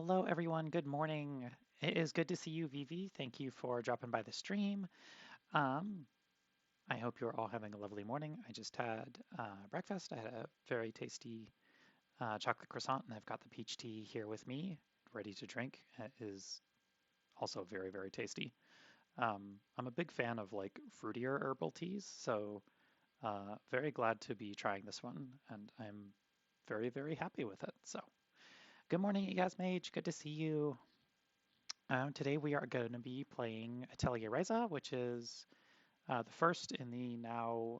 Hello, everyone. Good morning. It is good to see you, Vivi. Thank you for dropping by the stream. Um, I hope you're all having a lovely morning. I just had breakfast. I had a very tasty chocolate croissant, and I've got the peach tea here with me, ready to drink. It is also very, very tasty. I'm a big fan of like fruitier herbal teas, so very glad to be trying this one, and I'm very, very happy with it. So, good morning, Mage. Good to see you. Today we are going to be playing Atelier Ryza, which is the first in the now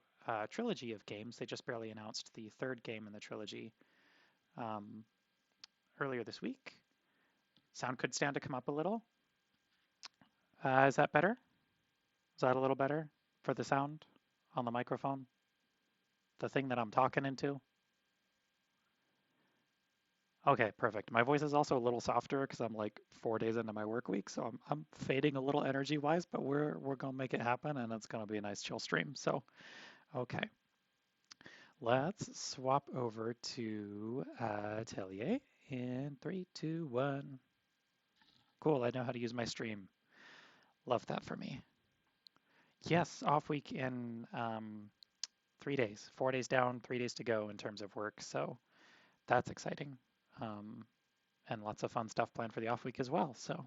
trilogy of games. They just barely announced the third game in the trilogy um, earlier this week. Sound could stand to come up a little. Is that better? Is that a little better for the sound on the microphone? The thing that I'm talking into? Okay, perfect. My voice is also a little softer because I'm like 4 days into my work week, so I'm fading a little energy-wise, but we're gonna make it happen, and it's gonna be a nice chill stream. So, okay, let's swap over to Atelier in 3, 2, 1. Cool, I know how to use my stream. Love that for me. Yes, off week in 3 days, 4 days down, 3 days to go in terms of work, so that's exciting. And lots of fun stuff planned for the off week as well. So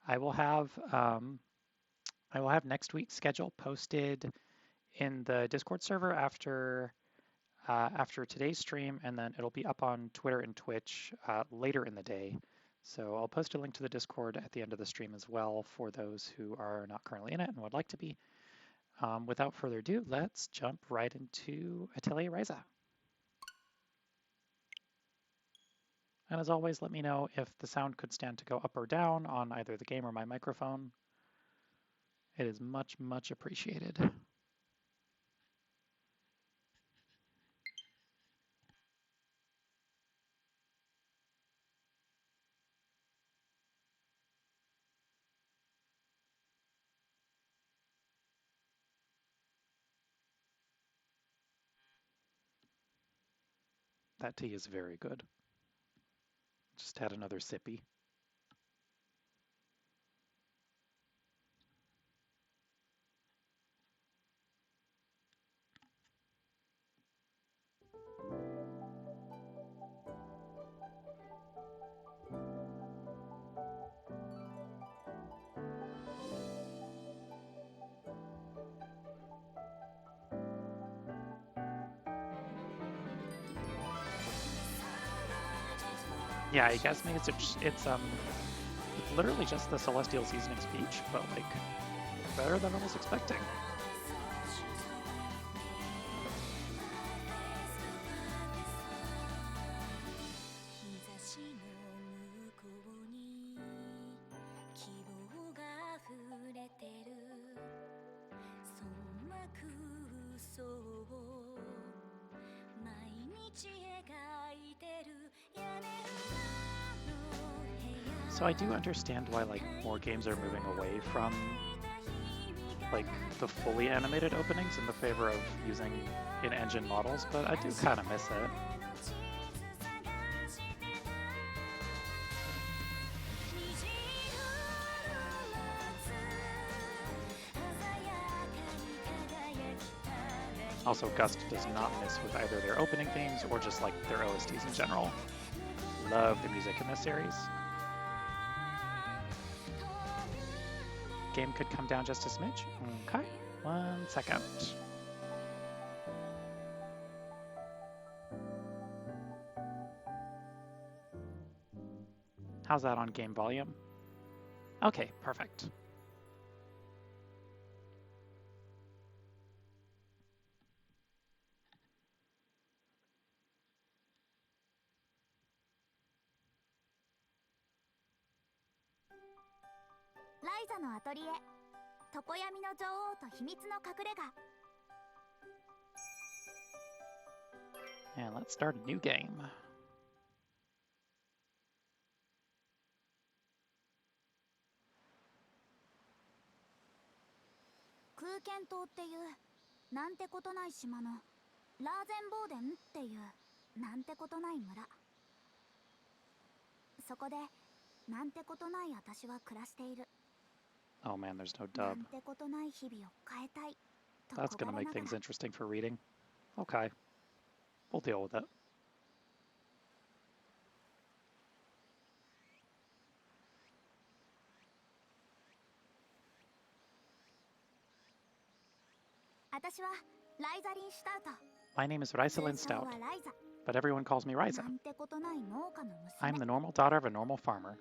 I will have next week's schedule posted in the Discord server after today's stream, and then it'll be up on Twitter and Twitch later in the day. So I'll post a link to the Discord at the end of the stream as well for those who are not currently in it and would like to be. Without further ado, let's jump right into Atelier Ryza. And as always, let me know if the sound could stand to go up or down on either the game or my microphone. It is much, much appreciated. That tea is very good. Just had another sippy. Yeah, you guys made it's literally just the Celestial Seasoning speech, but like better than I was expecting. So I do understand why like more games are moving away from like the fully animated openings in the favor of using in-engine models, but I do kind of miss it. Also, Gust does not miss with either their opening themes or just like their OSTs in general. Love the music in this series. Game could come down just a smidge. Okay, 1 second. How's that on game volume? Okay, perfect. Ryza のアトリエ、常闇の女王と秘密の隠れ家。 And let's start a new game. 空間島っていうなんてことない島のラーゼンボーデンっていうなんてことない村。そこでなんてことない私は暮らしている。 Oh man, there's no な dub. んてことない日々を変えたいと That's 焦 gonna がれ make なが things ら、 interesting for reading. Okay, we'll deal with it. 私はライザリン・シュタウト。 My name is Ryza 通称 Stout, はライザ。 but everyone calls me な Ryza. んてことない農家の I'm 娘。 the normal daughter of a normal farmer.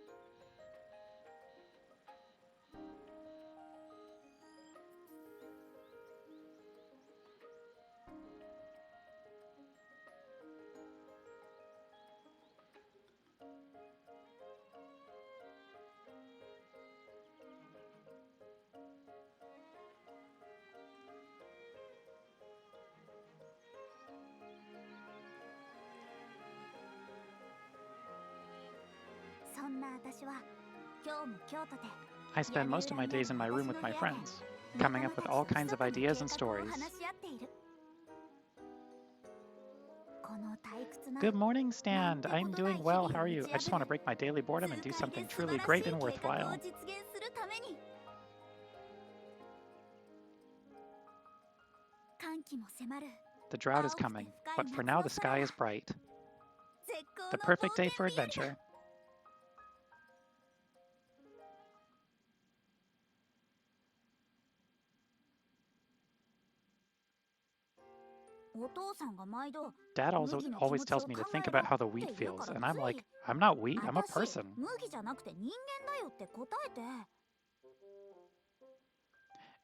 そんな私は今日も京都で I spend most of my days in my room with my friends, coming up with all kinds of ideas and stories. 話し合っている。この退屈な Good morning, Stand. I'm doing well. How are you? I just want to break my daily boredom and do something truly great and 痛快で素晴ら worthwhile. しい計画を実現するために。寒気も迫る The drought is coming, but for now the sky is bright. 絶好 The の perfect 冒 day 険 for 日和だ。 adventure. お父さんが毎度 Dad also 麦の気 always 持ち tells を me 考 to think えろ about how the って wheat 言う feels, から and I'm つい like, I'm not wheat, I'm a 私 person. 麦じゃなくて人間だよって答えて。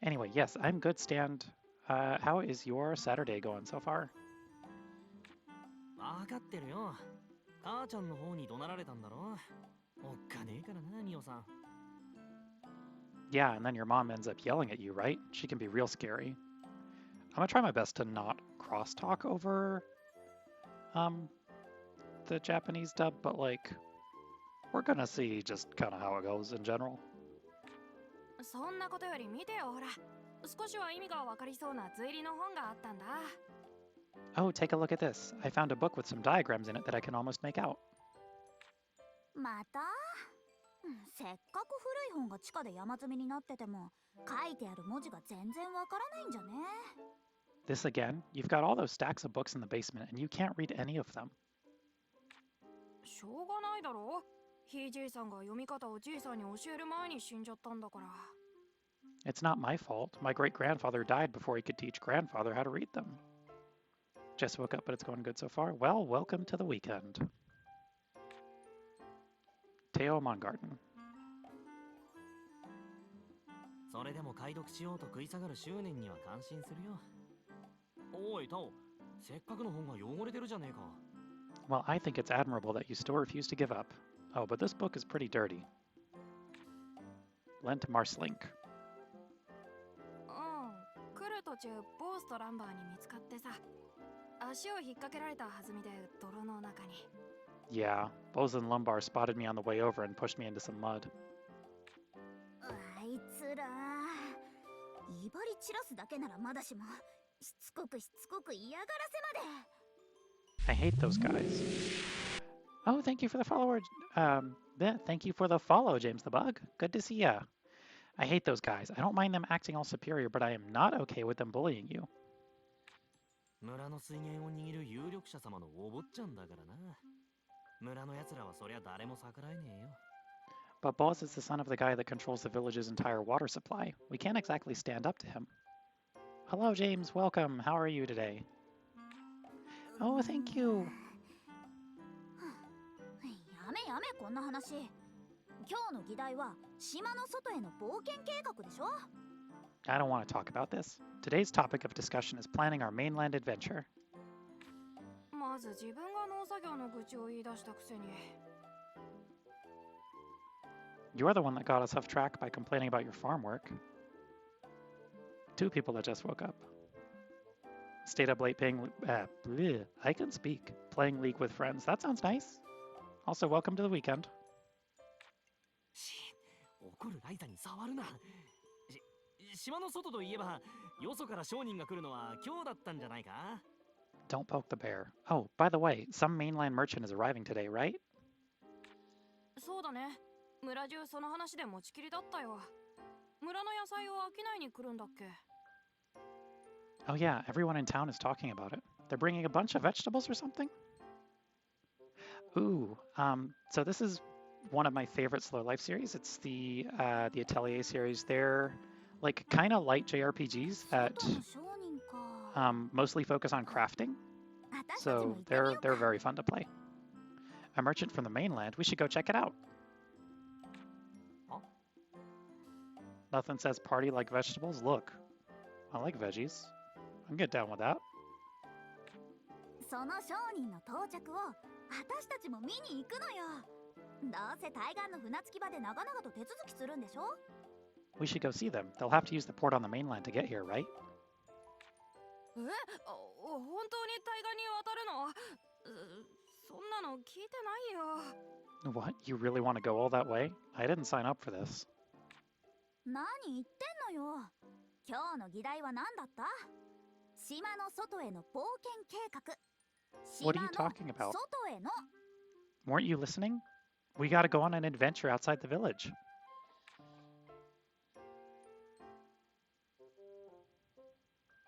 Anyway, yes, I'm good, Stand. How is your Saturday going so far? わかってるよ。母ちゃんの方に怒鳴られたんだろ。おっかねえからな、ミオさん。 Yeah, and then your mom ends up yelling at you, right? She can be real scary. I'm gonna try my best to not crosstalk over the Japanese dub, but like we're gonna see just kind of how it goes in general. そんなことより見てよ、ほら。少しは意味がわかりそうな図入りの本があったんだ。 Oh, take a look at this. I found a book with some diagrams in it that I can almost make out. また、せっかく古い本が地下で山積みになってても書いてある文字が全然わからないんじゃね。 This again, you've got all those stacks of books in the basement and you can't read any of them. しょうがないだろ。ひいじいさんが読み方をじいさんに教える前に死んじゃったんだから。 It's not my fault. My great grandfather died before he could teach grandfather how to read them. Just woke up, but it's going good so far. Well, welcome to the weekend. Teo Mongarten. それでも解読しようと食い下がる執念には感心するよ。おい、タオ。せっかくの本が汚れてるじゃねえか。 Well, I think it's admirable that you still refuse to give up. Oh, but this book is pretty dirty. Lent Marslink. 来る途中、ボースとランバーに見つかってさ。足を引っ掛けられた弾みで泥の中に。 Yeah, Bose and Lumbar spotted me on the way over and pushed me into some mud. あいつら、威張り散らすだけならまだしも、しつこく嫌がらせまで。 I hate those guys. Oh, thank you for the follower. Thank you for the follow, James the Bug. Good to see ya. I hate those guys. I don't mind them acting all superior, but I am not okay with them bullying you. 村の水源を握る有力者様のお坊ちゃんだからな。村の奴らはそりゃ誰も逆らえねえよ。 But Boss is the son of the guy that controls the village's entire water supply. We can't exactly stand up to him. Hello, James. Welcome. How are you today? Oh, thank you. やめこんな話。今日の議題は島の外への冒険計画でしょ。 I don't want to talk about this. Today's topic of discussion is planning our mainland adventure. まず自分が農作業の愚痴を言い出したくせに。 You're the one that got us off track by complaining about your farm work. Two people that just woke up. Stayed up late I can speak. Playing League with friends. That sounds nice. Also, welcome to the weekend. 怒るライザに触るな。島の外といえば、よそから商人が来るのは今日だったんじゃないか。 Don't poke the bear. Oh, by the way, some mainland merchant is arriving today, right? そうだね。村中その話で持ちきりだったよ。村の野菜を商いに来るんだっけ？ Oh yeah, everyone in town is talking about it. They're bringing a bunch of vegetables or something? Ooh, so this is one of my favorite slow life series. It's the Atelier series. They're like kind of light JRPGs that 外の商人か。 mostly focus on crafting. 私たちも So 行ってみよう they're か。 very fun to play. A merchant from the mainland. We should go check it out. Huh? Nothing says party like vegetables. Look, I like veggies. I can get down with that. その商人の到着を私たちも見に行くのよ。どうせ対岸の船着き場で長々と手続きするんでしょ？ We should go see them. They'll have to use the port on the mainland to get here, right? え、本当に対岸に渡るの？そんなの聞いてないよ。 What? You really want to go all that way? I didn't sign up for this. 何言ってんのよ。今日の議題は何だった？島の外への冒険計画。 What are 島 you の talking about? 外への。 Weren't you listening? We gotta go on an adventure outside the village.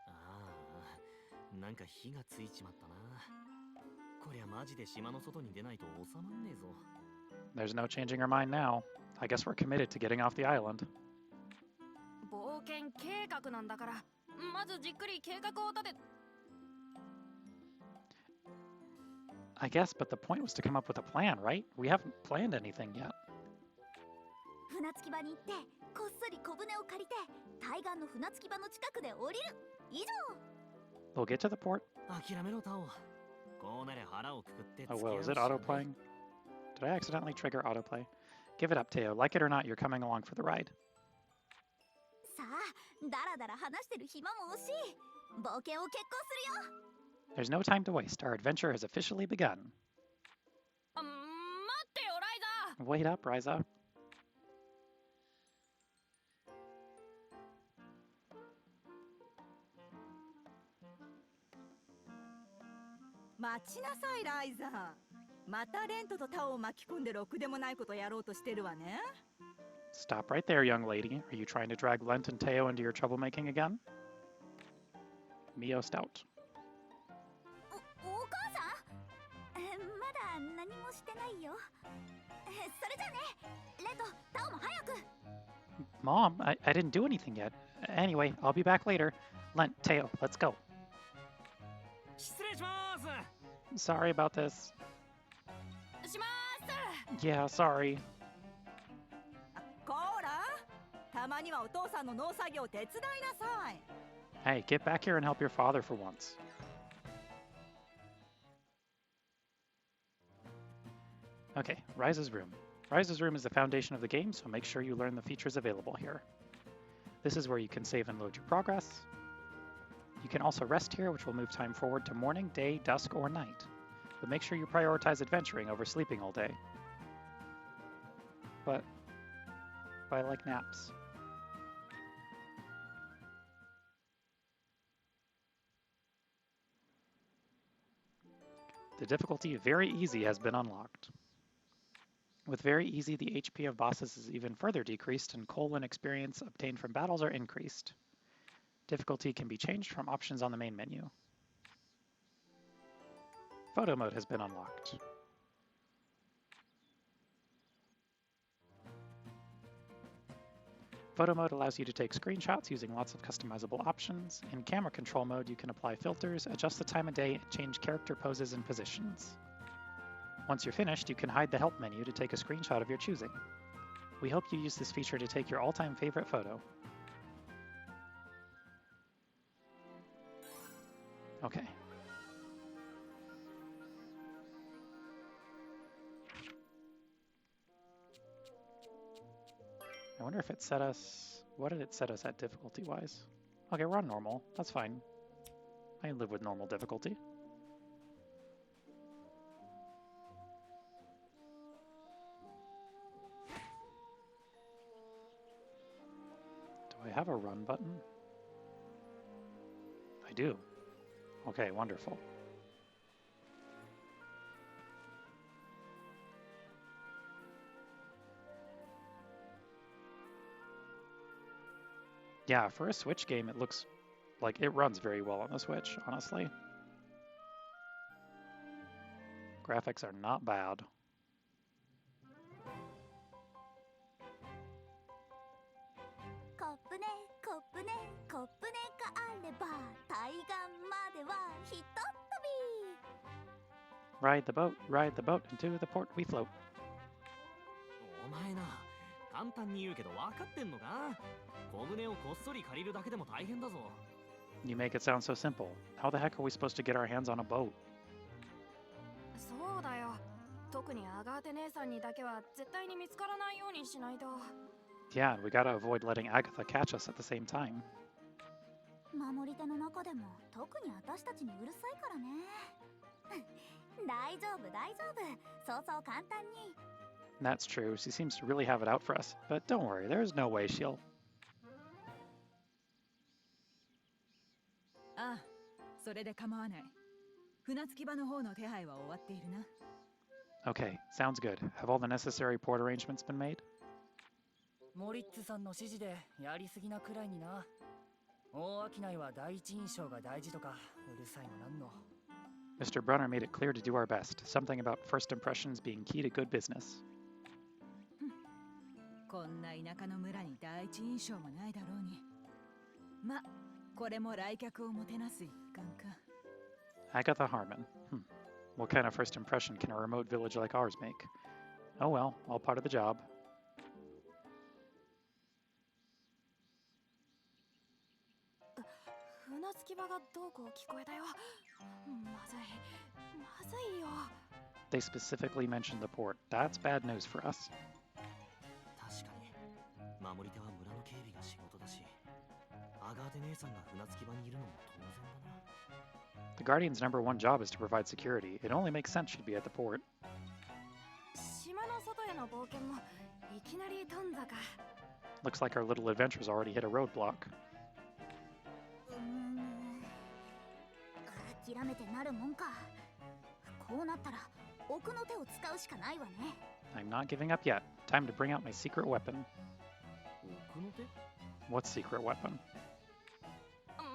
ああ、なんか火がついちまったな。こりゃマジで島の外に出ないと収まんねえぞ。 There's no changing our mind now. I guess we're committed to getting off the island. 冒険計画なんだから、まずじっくり計画を立て。 I guess, but the point was to come up with a plan, right? We haven't planned anything yet. 船着き場に行ってこっそり小舟を借りて対岸の船着き場の近くで降りる。以上。 We'll get to the port. 諦めろタオ。こうなれ腹をくくって Oh, 付き合 whoa, う is し it かない。 autoplaying? Did I accidentally trigger autoplay? Give it up, Teo. Like it or not, you're coming along for the ride. さあ、だらだら話してる暇も惜しい。冒険を決行するよ。 There's no time to waste. Our adventure has officially begun. 待ってよ、ライザー。 Wait up, Ryza. 待ちなさいライザー。またレントとタオを巻き込んでろくでもないことやろうとしてるわね。 Stop right there, young lady. Are you trying to drag Lent and Teo into your troublemaking again? Mio Stout. お母さん？まだ何もしてないよ。それじゃあね。レント、タオも早く。 Mom, I didn't do anything yet. Anyway, I'll be back later. Lent, Teo, let's go. 失礼します。 Sorry about this. しまーす。 Yeah, sorry. こーら、たまにはお父さんの農作業手伝いなさい。 Hey, get back here and help your father for once. Okay, Ryza's room. Ryza's room is the foundation of the game, so make sure you learn the features available here. This is where you can save and load your progress. You can also rest here, which will move time forward to morning, day, dusk, or night. But make sure you prioritize adventuring over sleeping all day. But I like naps. The difficulty Very Easy has been unlocked. With Very Easy, the HP of bosses is even further decreased and coal and experience obtained from battles are increased. Difficulty can be changed from options on the main menu. Photo mode has been unlocked. Photo mode allows you to take screenshots using lots of customizable options. In camera control mode, you can apply filters, adjust the time of day, and change character poses and positions. Once you're finished, you can hide the help menu to take a screenshot of your choosing. We hope you use this feature to take your all-time favorite photo. Okay. I wonder if it set us... What did it set us at difficulty-wise? Okay, we're on normal. That's fine. I can live with normal difficulty. Do I have a run button? I do. Okay, wonderful. Yeah, for a Switch game, it looks like it runs very well on the Switch, honestly. Graphics are not bad. Ride the boat into the port we float. お前な、簡単に言うけど分かってんのか？小舟をこっそり借りるだけでも大変だぞ。You make it sound so simple. How the heck are we supposed to get our hands on a boat? そうだよ。特にアガーテ姉さんにだけは絶対に見つからないようにしないと。Yeah, we gotta avoid letting Agatha catch us at the same time. 守り手の中でも特に私たちにうるさいからね。大丈夫大丈夫。そうそう簡単に。That's true. She seems to really have it out for us. But don't worry, there's no way she'll... ああ、それで構わない。船着き場の方の手配は終わっているな。Okay, sounds good. Have all the necessary port arrangements been made? モリッツさんの指示でやりすぎなくらいにな。大商いは第一印象が大事とかうるさいのなんの。Mr. Brunner made it clear to do our best. Something about first impressions being key to good business. こんな田舎の村に第一印象もないだろうに。ま、これも来客をもてなす一環か。Agatha Harmon. What kind of first impression can a remote village like ours make? Oh well, all part of the job. 船着き場がどうこう聞こえたよ。まずいまずいよ。 They specifically mentioned the port. That's bad news for us. 確かに、守り手は村の警備が仕事だし、アガーテ姉さんが船着き場にいるのも当然だな。The Guardian's number one job is to provide security. It only makes sense she'd be at the port. 島の外への冒険もいきなり頓挫か。 Looks like our little adventure's already hit a roadblock. 諦めてなるもんか。こうなったら奥の手を使うしかないわね。I'm not giving up yet. Time to bring out my secret weapon. 奥の手？ What secret weapon? もう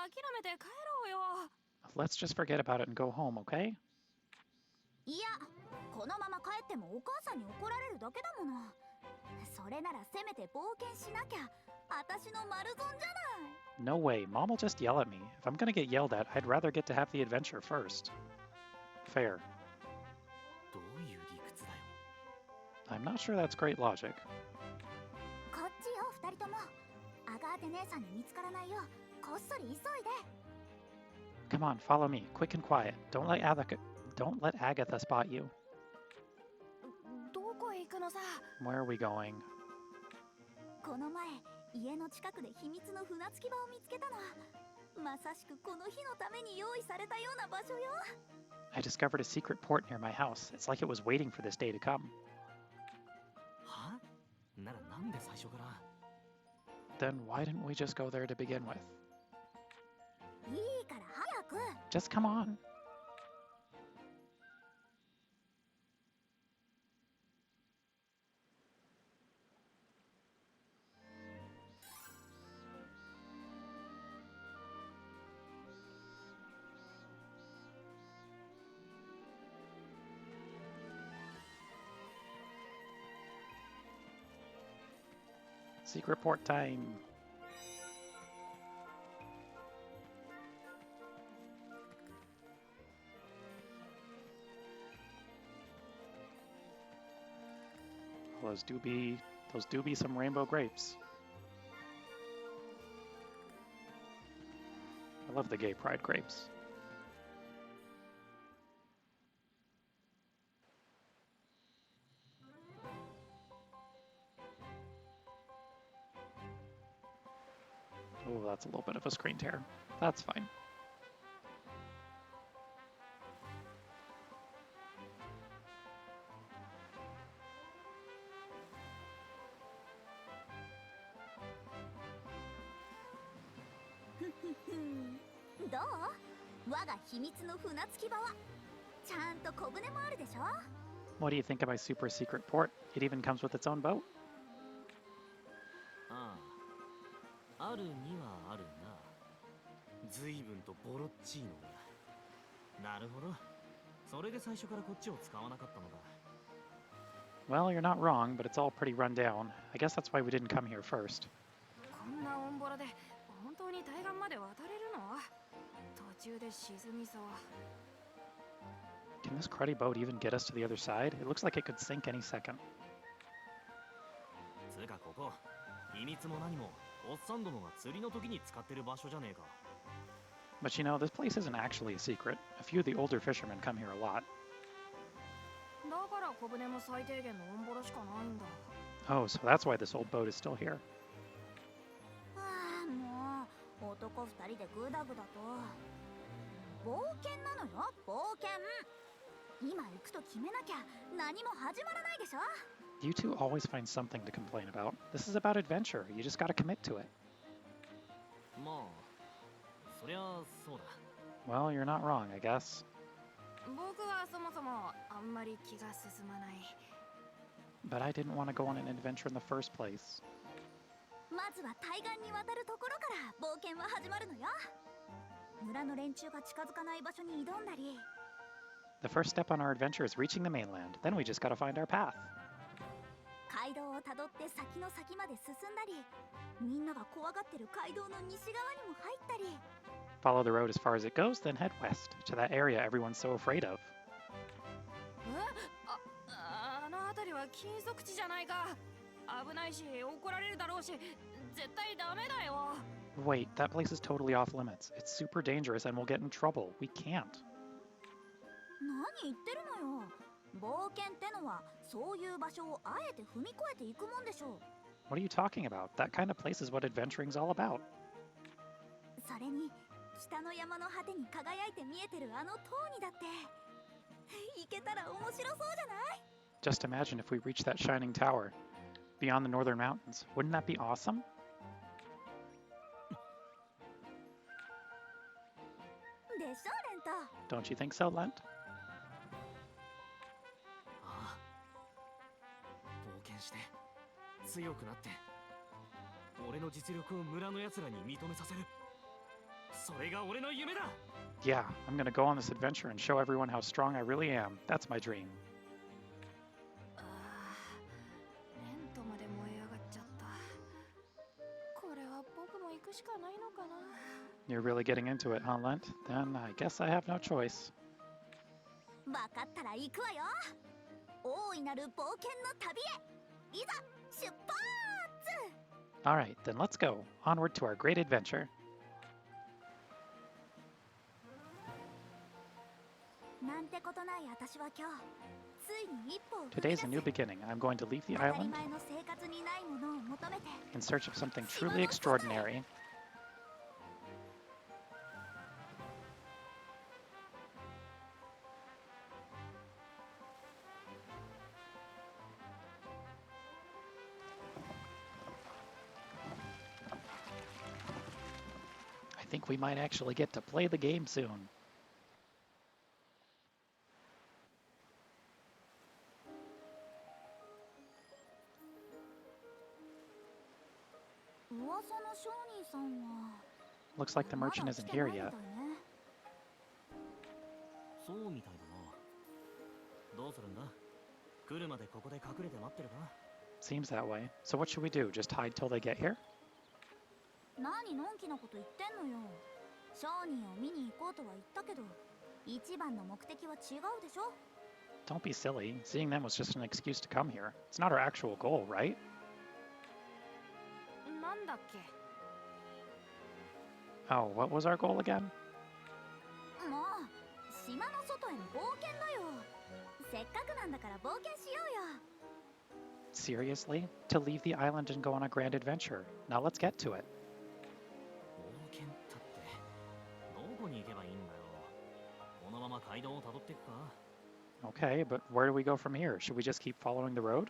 諦めて帰ろうよ。 Let's just forget about it and go home, okay? いや、このまま帰ってもお母さんに怒られるだけだもの。それならせめて冒険しなきゃ。私の丸損じゃない。 No way. Mom will just yell at me. If I'm gonna get yelled at, I'd rather get to have the adventure first. Fair. どういう理屈だよ。I'm not sure that's great logic. こっちよ、二人とも。アガーテ姉さんに見つからないよう、こっそり急いで。 Come on, follow me, quick and quiet. Don't let Agatha spot you. どこへ行くのさ。 Where are we going? この前、家の近くで秘密の船着き場を見つけたの。まさしくこの日のために用意されたような場所よ。 I discovered a secret port near my house. It's like it was waiting for this day to come. は？ならなんで最初から？ Then why didn't we just go there to begin with? いいから早く。 Just come on. Secret port time. Those do be some rainbow grapes. I love the gay pride grapes. Oh, that's a little bit of a screen tear. That's fine. Hmm. どう？我が秘密の船着き場はちゃんと小舟もあるでしょ？ What do you think of my super secret port? It even comes with its own boat. ああ、あるにはあるな。随分とボロっちいのが。なるほど。それで最初からこっちを使わなかったのだ。Well, you're not wrong, but it's all pretty run down. I guess that's why we didn't come here first. こんなオンボロで本当に対岸まで渡れるの？途中で沈みそう。Can this cruddy boat even get us to the other side? It looks like it could sink any second. つうかここ、秘密も何も、おっさんどもが釣りの時に使ってる場所じゃねえか。But you know, this place isn't actually a secret. A few of the older fishermen come here a lot. だから小舟も最低限のオンボロしかないんだ。Oh, so that's why this old boat is still here. ああ、もう男二人でグダグダと。冒険なのよ、冒険。今行くと決めなきゃ何も始まらないでしょ。You two always find something to complain about. This is about adventure. You just gotta commit to it. まあ、そりゃそうだ。Well, you're not wrong, I guess. 僕はそもそもあんまり気が進まない。But I didn't want to go on an adventure in the first place. まずは対岸に渡るところから冒険は始まるのよ。村の連中が近づかない場所に挑んだり。The first step on our adventure is reaching the mainland. Then we just gotta find our path. 街道をたどって先の先まで進んだり、みんなが怖がってる街道の西側にも入ったり。Follow the road as far as it goes, then head west, to that area everyone's so afraid of. あの辺りは禁足地じゃないか。危ないし怒られるだろうし、絶対ダメだよ。Wait, that place is totally off limits. It's super dangerous and we'll get in trouble. We can't. 何言ってるのよ。冒険ってのはそういう場所をあえて踏み越えていくもんでしょう。 What are you talking about? That kind of place is what adventuring's all about. それに北の山の果てに輝いて見えてるあの塔にだって行けたら面白そうじゃない？ Just imagine if we reach that shining tower beyond the northern mountains. Wouldn't that be awesome? でしょ、レント。 Don't you think so, Lent? ああ。冒険して、強くなって、俺の実力を村の奴らに認めさせる。それが俺の夢だ。Yeah, I'm gonna go on this adventure and show everyone how strong I really am. That's my dream. レントまで燃え上がっちゃった。これは僕も行くしかないのかな。You're really getting into it, huh, Lent? Then I guess I have no choice. 分かったら行くわよ。大いなる冒険の旅へ。いざ出発。 All right, then let's go. Onward to our great adventure. なんてことない私は今日ついに一歩を踏み出 Today's す。 a new beginning. I'm going to leave the 当たり island 前の生活にないものを求めて。 in search of something truly extraordinary. I think we might actually get to play the game soon. 噂の商人さんは Looks like the まだ merchant 来 isn't て here ないみ yet. たいね。そうみたいだな。どうするんだ？来るまでここで隠れて待ってるか？ Seems that way. So what should we do? Just hide till they get here? 何のんきなこと言ってんのよ。商人を見に行こうとは言ったけど、一番の目的は違うでしょ。 Don't be silly. Seeing them was just an excuse to come here. It's not our actual goal, right? なんだっけ？ Oh, what was our goal again? もう島の外への冒険だよ。せっかくなんだから冒険しようよ。 Seriously? To leave the island and go on a grand adventure. Now let's get to it. 冒険ったってどこに行けばいいんだよ。このまま街道をたどっていくか？ Okay, but where do we go from here? Should we just keep following the road?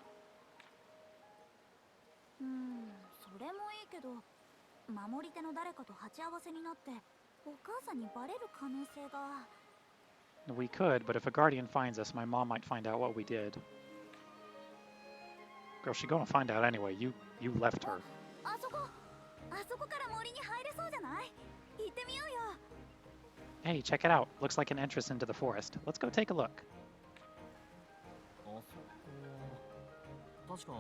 それもいいけど、守り手の誰かと鉢合わせになってお母さんにバレる可能性が。 We could, but if a guardian finds us, my mom might find out what we did. Girl, she's gonna find out anyway. You left her. あそこ。あそこから森に入れそうじゃない？行ってみようよ。 Hey, check it out. Looks like an entrance into the forest. Let's go take a look. あそこは確か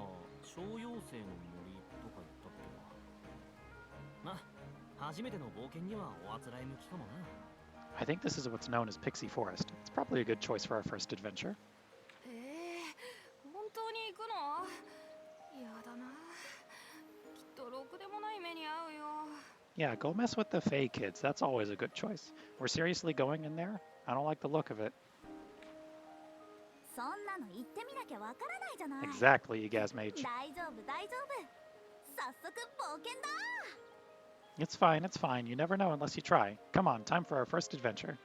小妖精の森とか言ったっけな。まあ初めての冒険にはおあつらい向きかもな。 I think this is what's known as Pixie Forest. It's probably a good choice for our first adventure. 本当に行くの？やだな。きっとろくでもない目に遭うよ。 Yeah, go mess with the Fae kids. That's always a good choice. We're seriously going in there? I don't like the look of it. そんなの行ってみなきゃわからないじゃない。 Exactly, you guys mage. 大丈夫大丈夫。早速冒険だ。 It's fine, it's fine. You never know unless you try. Come on, time for our first adventure.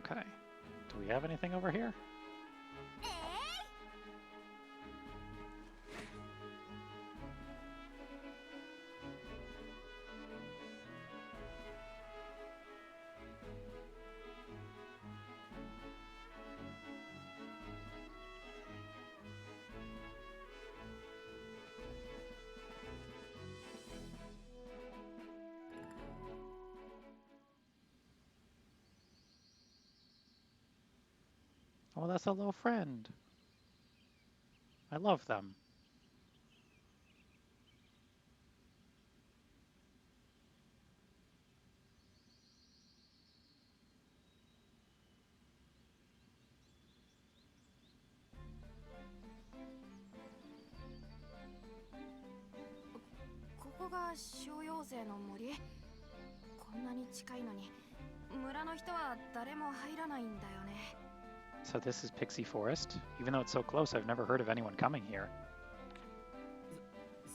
Okay. Do we have anything over here? えー Oh, that's a little friend. I love them. .ここが小妖精の森？こんなに近いのに村の人は誰も入らないんだよね。 So this is Pixie Forest? Even though it's so close, I've never heard of anyone coming here.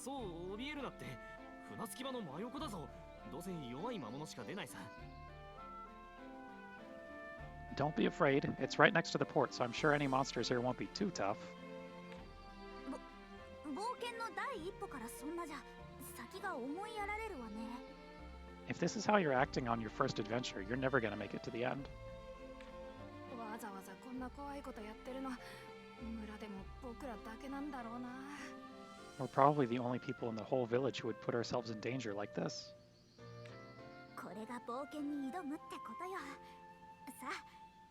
そう怯えるなって。船着き場の真横だぞ。どうせ弱い魔物しか出ないさ。 Don't be afraid. It's right next to the port, so I'm sure any monsters here won't be too tough. 冒険の第一歩からそんなじゃ先が思いやられるわね。 If this is how you're acting on your first adventure, you're never gonna make it to the end. わざわざこんな怖いことやってるの村でも僕らだけなんだろうな。 We're probably the only people in the whole village who would put ourselves in danger like this. これが冒険に挑むってことよ。さあ、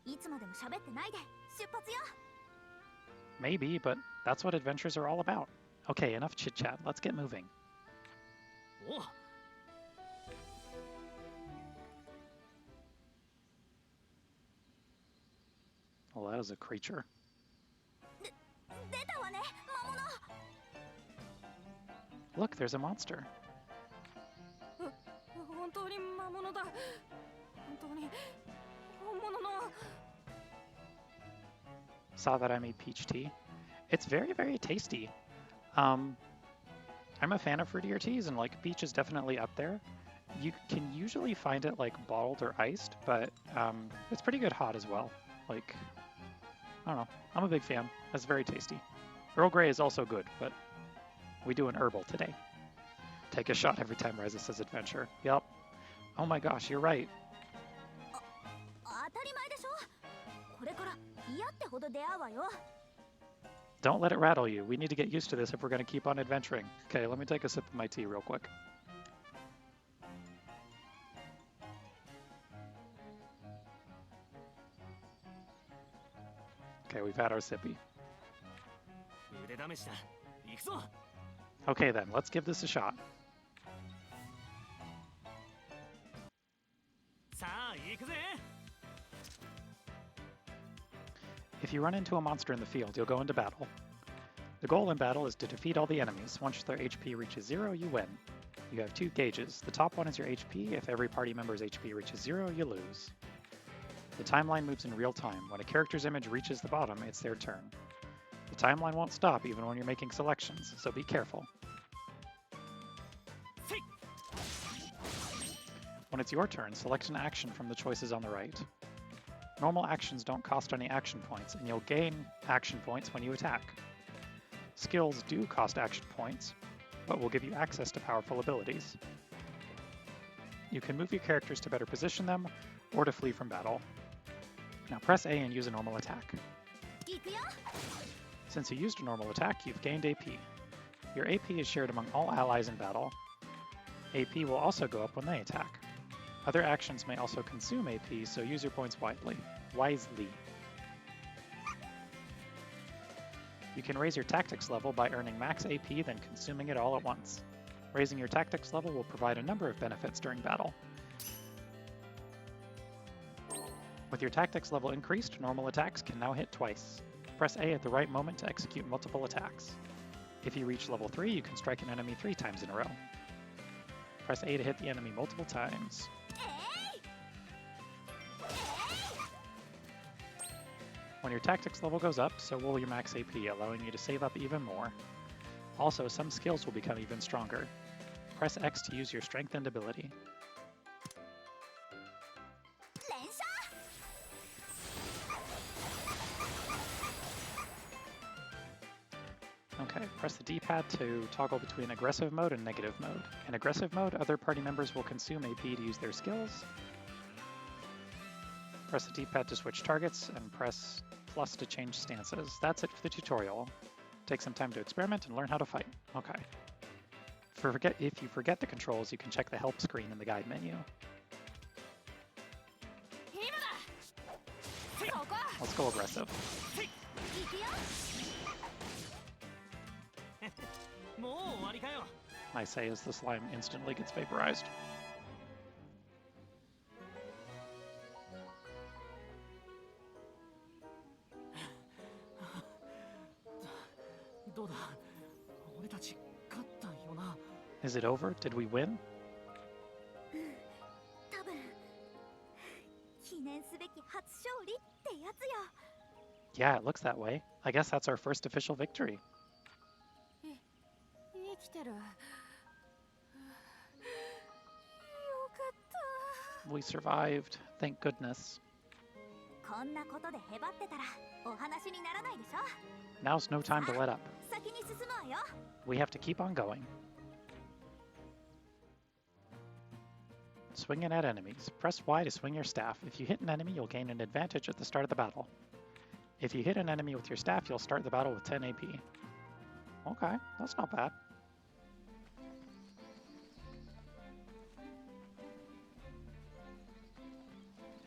いつまでも喋ってないで出発よ。 Maybe, but that's what adventures are all about. Okay, enough chit-chat. Let's get moving. おう。 Well, that is a creature. 出たわね、魔物。 Look, there's a monster. 本当に魔物だ。本当に本物の。 Saw that I made peach tea. It's very, very tasty. I'm a fan of fruitier teas, and like peach is definitely up there. You can usually find it like bottled or iced, but it's pretty good hot as well. Like, I don't know. I'm a big fan. It's very tasty. Earl Grey is also good, but we do an herbal today. Take a shot every time Ryza says adventure. Yep. Oh my gosh, you're right. 当たり前でしょ。これから嫌ってほど出会うわよ。 Don't let it rattle you. We need to get used to this if we're going to keep on adventuring. Okay, let me take a sip of my tea real quick. Okay, we've had our sippy. 腕試しだ。行くぞ。 Okay then, let's give this a shot. さあ行くぜ。 If you run into a monster in the field, you'll go into battle. The goal in battle is to defeat all the enemies. Once their HP reaches 0, you win. You have 2 gauges. The top one is your HP. If every party member's HP reaches 0, you lose. The timeline moves in real time. When a character's image reaches the bottom, it's their turn. The timeline won't stop even when you're making selections, so be careful. When it's your turn, select an action from the choices on the right. Normal actions don't cost any action points, and you'll gain action points when you attack. Skills do cost action points, but will give you access to powerful abilities. You can move your characters to better position them, or to flee from battle. Now press A and use a normal attack. Since you used a normal attack, you've gained AP. Your AP is shared among all allies in battle. AP will also go up when they attack. Other actions may also consume AP, so use your points wisely. You can raise your tactics level by earning max AP, then consuming it all at once. Raising your tactics level will provide a number of benefits during battle. With your tactics level increased, normal attacks can now hit twice. Press A at the right moment to execute multiple attacks. If you reach level 3, you can strike an enemy 3 times in a row. Press A to hit the enemy multiple times. When your tactics level goes up, so will your max AP, allowing you to save up even more. Also, some skills will become even stronger. Press X to use your strengthened ability. Okay, press the D-pad to toggle between aggressive mode and negative mode. In aggressive mode, other party members will consume AP to use their skills. Press the D-pad to switch targets, and press plus to change stances. That's it for the tutorial. Take some time to experiment and learn how to fight. Okay. If you forget the controls, you can check the help screen in the guide menu. Let's go aggressive. I say as the slime instantly gets vaporized. Is it over? Did we win? Yeah, it looks that way. I guess that's our first official victory. We survived, thank goodness. Now's no time to let up. We have to keep on going. Swinging at enemies. Press Y to swing your staff. If you hit an enemy, you'll gain an advantage at the start of the battle. If you hit an enemy with your staff, you'll start the battle with 10 AP. Okay, that's not bad.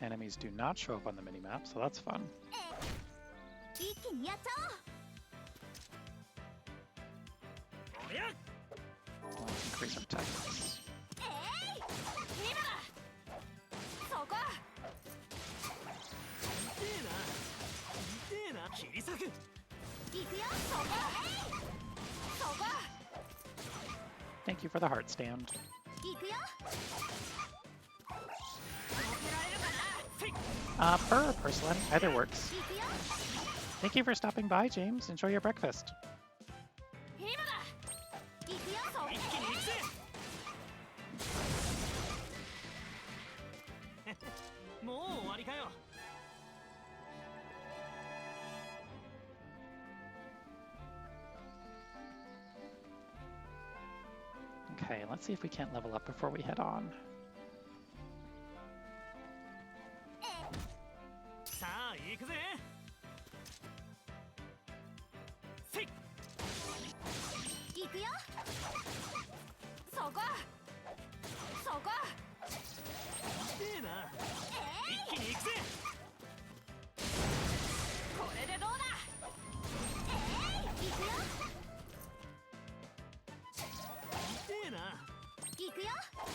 Enemies do not show up on the minimap, so that's fun. Let's increase our tactics. Thank you for the heart stand. Per or porcelain, either works. Thank you for stopping by, James. Enjoy your breakfast. Okay, let's see if we can't level up before we head on.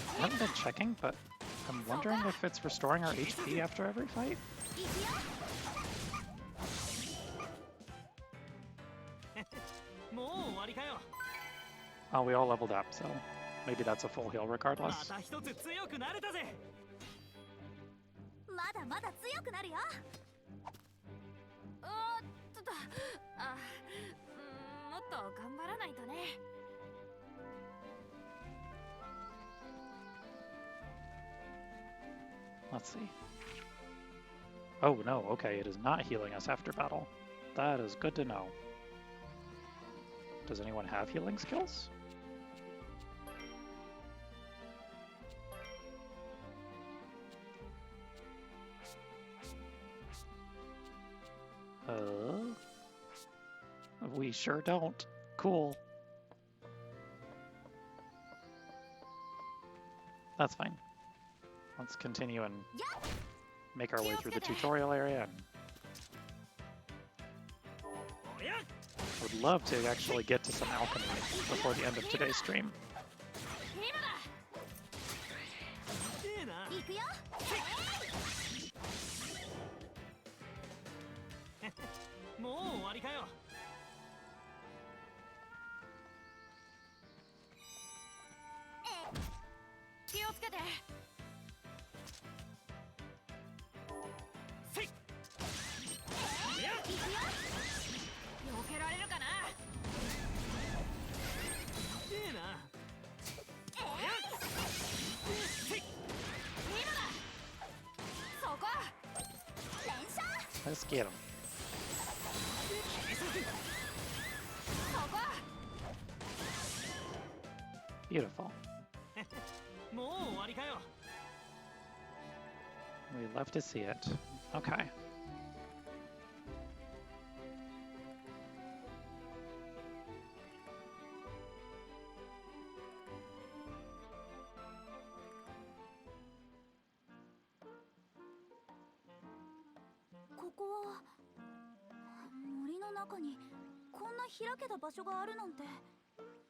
I haven't been checking, but I'm wondering if it's restoring our HP after every fight. Oh, we all leveled up, so maybe that's a full heal regardless. Let's see. Oh no, okay, it is not healing us after battle. That is good to know. Does anyone have healing skills? We sure don't. Cool. That's fine. Let's continue and make our way through the tutorial area. And would love to actually get to some alchemy before the end of today's stream. 行くよ。もう終わりかよ。気をつけて。せい。避けられるかな。いいな。今だ。そこ。連射。 Let's get him. そこ。 Beautiful. もう終わりかよ。 We love to see it. Okay.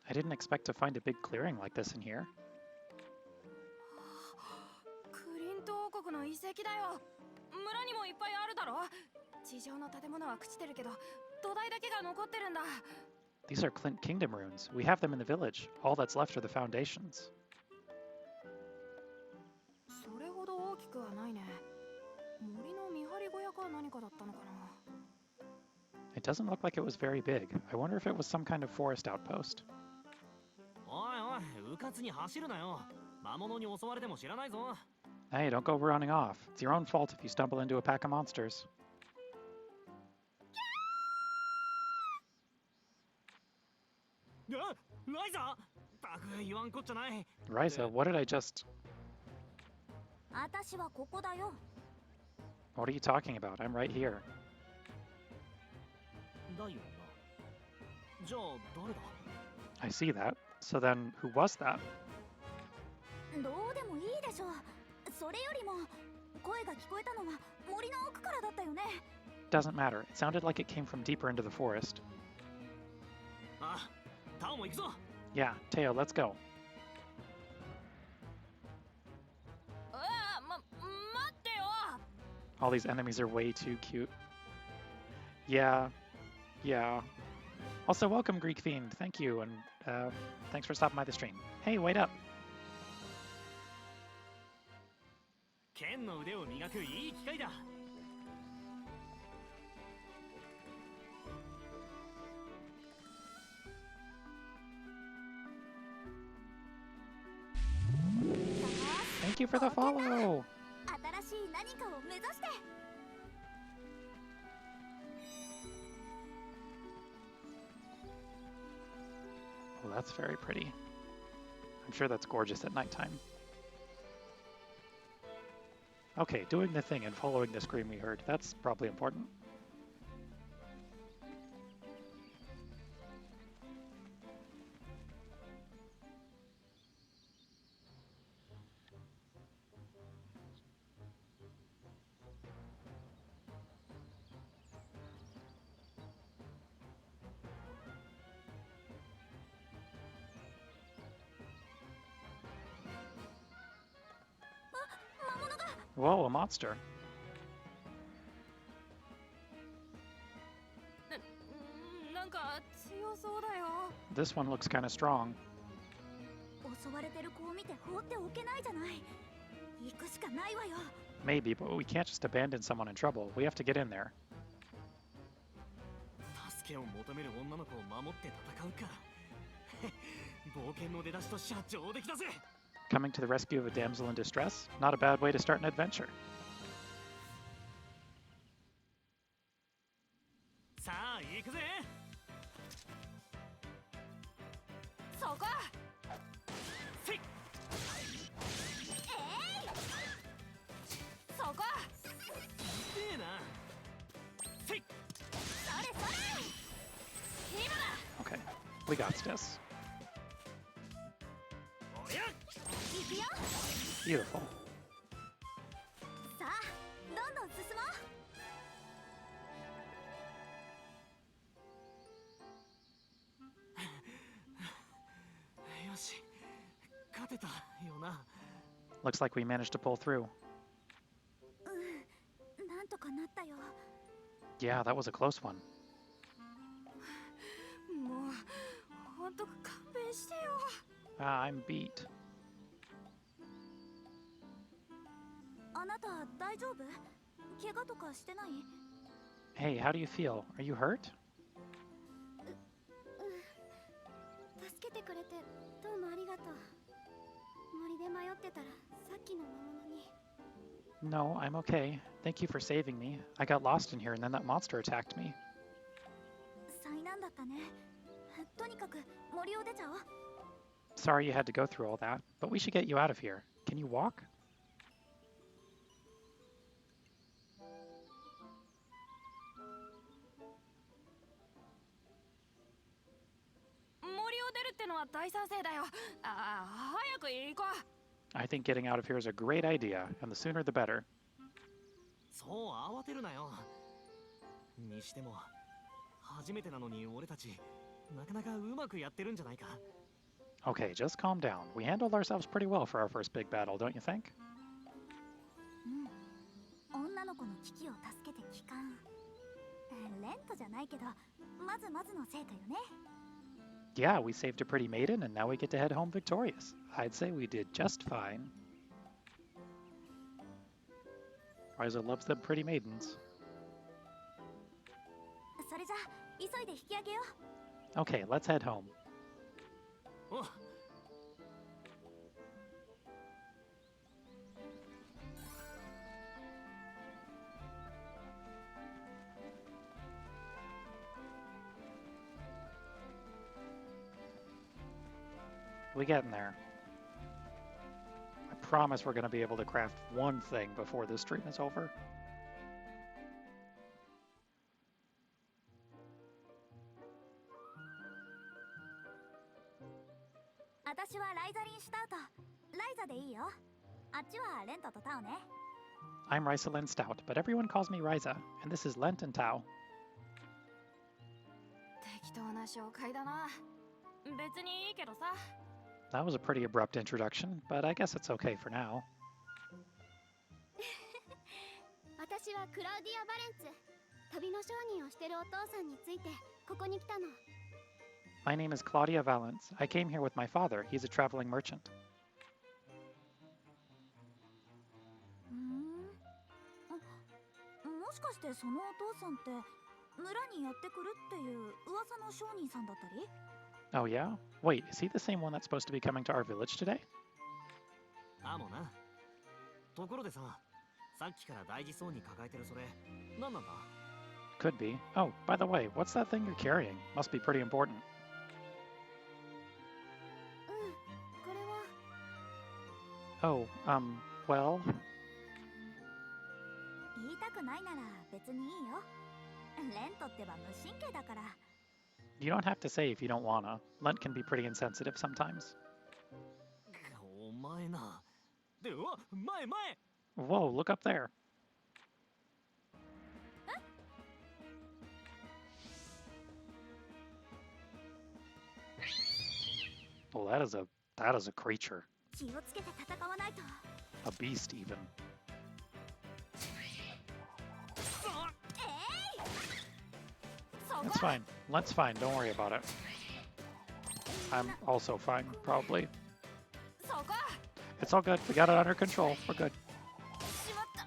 I didn't expect to find a big clearing like this in here. クリント王国の遺跡だよ。村にもいっぱいあるだろ。地上の建物は朽ちてるけど、土台だけが残ってるんだ。These are Clint Kingdom runes. We have them in the village. All that's left are the foundations. それほど大きくはないね。森の見張り小屋か何かだったのかな。 It doesn't look like it was very big. I wonder if it was some kind of forest outpost. おいおい、うかつに走るなよ。魔物に襲われても知らないぞ。 Hey, don't go running off. It's your own fault if you stumble into a pack of monsters. ライザー。たく言わんこっちゃない。 Ryza, what did I just... 私はここだよ。 What are you talking about? I'm right here. だよな。じゃあ誰だ。 I see that. So then, who was that? どうでもいいでしょ。それよりも声が聞こえたのは森の奥からだったよね。 Doesn't matter. It sounded like it came from deeper into the forest. あ、タオも行くぞ。 Yeah, Teo, let's go. 待ってよ。 All these enemies are way too cute. Yeah. Also, welcome, Greek Fiend. Thank you, and thanks for stopping by the stream. Hey, wait up. 剣の腕を磨くいい機会だ。 Thank you for the follow. 新しい何かを目指して。 Oh, that's very pretty. I'm sure that's gorgeous at nighttime. Okay, doing the thing and following the scream we heard. That's probably important. Whoa, a monster. なんか強そうだよ。 This one looks kind of strong. 襲われてる子を見て放っておけないじゃない。行くしかないわよ。 Maybe, but we can't just abandon someone in trouble. We have to get in there. 助けを求める女の子を守って戦うか。冒険の出だしとしちゃ上出来だぜ。 Coming to the rescue of a damsel in distress? Not a bad way to start an adventure. 行くぜ。そこ。せい。そこ。痛えな。せい。それそれ。今だ。 Okay, we got this. おや。行くよ。 Beautiful. さあどんどん進もう。よし、勝てたよな。Looks like we managed to pull through. なんとかなったよ。 Yeah, that was a close one. もうほんと勘弁してよ。 I'm beat. あなた大丈夫？怪我とかしてない？ Hey, how do you feel? Are you hurt? 助けてくれてどうもありがとう。森で迷ってたらさっきの魔物に。 No, I'm okay. Thank you for saving me. I got lost in here and then that monster attacked me. 災難だったね。とにかく森を出ちゃおう。 Sorry you had to go through all that, but we should get you out of here. Can you walk? 森を出るってのは大賛成だよ。早く行こう。 I think getting out of here is a great idea, and the sooner the better. そう慌てるなよ。にしても初めてなのに俺たちなかなかうまくやってるんじゃないか。 Okay, just calm down. We handled ourselves pretty well for our first big battle, don't you think? 女の子の危機を助けて帰還。レントじゃないけどまずまずの成果よね。 Yeah, we saved a pretty maiden, and now we get to head home victorious. I'd say we did just fine. Ryza loves them pretty maidens. それじゃ急いで引き上げよう。 Okay, let's head home. お。 We getting there. I promise we're going to be able to craft one thing before this stream is over. 私はライザリンシュタウト。ライザでいいよ。あっちはレントとタオね。 I'm Ryza Stout, but everyone calls me Ryza, and this is Lent and Tao. 適当な紹介だな。別にいいけどさ。 That was a pretty abrupt introduction, but I guess it's okay for now. 私はクラウディア・バレンツ。旅の商人をしてるお父さんについてここに来たの。 My name is Claudia Valence. I came here with my father. He's a traveling merchant. もしかしてそのお父さんって村にやってくるっていう噂の商人さんだったり？ Oh, yeah? Wait, is he the same one that's supposed to be coming to our village today? あもな。ところでさ、さっきから大事そうに抱えてるそれ、何なんだ？ Could be. Oh, by the way, what's that thing you're carrying? Must be pretty important. これは Oh, well... 言いたくないなら別にいいよ。レントってば無神経だから。 You don't have to say if you don't wanna. Lent can be pretty insensitive sometimes. お前な。で、うわ、前前。 Whoa, look up there. Well, that is a creature. 気をつけて戦わないと。 A beast, even. It's fine. Lent's fine. Don't worry about it. I'm also fine, probably. そこ。 It's all good. We got it under control. We're good. しまった。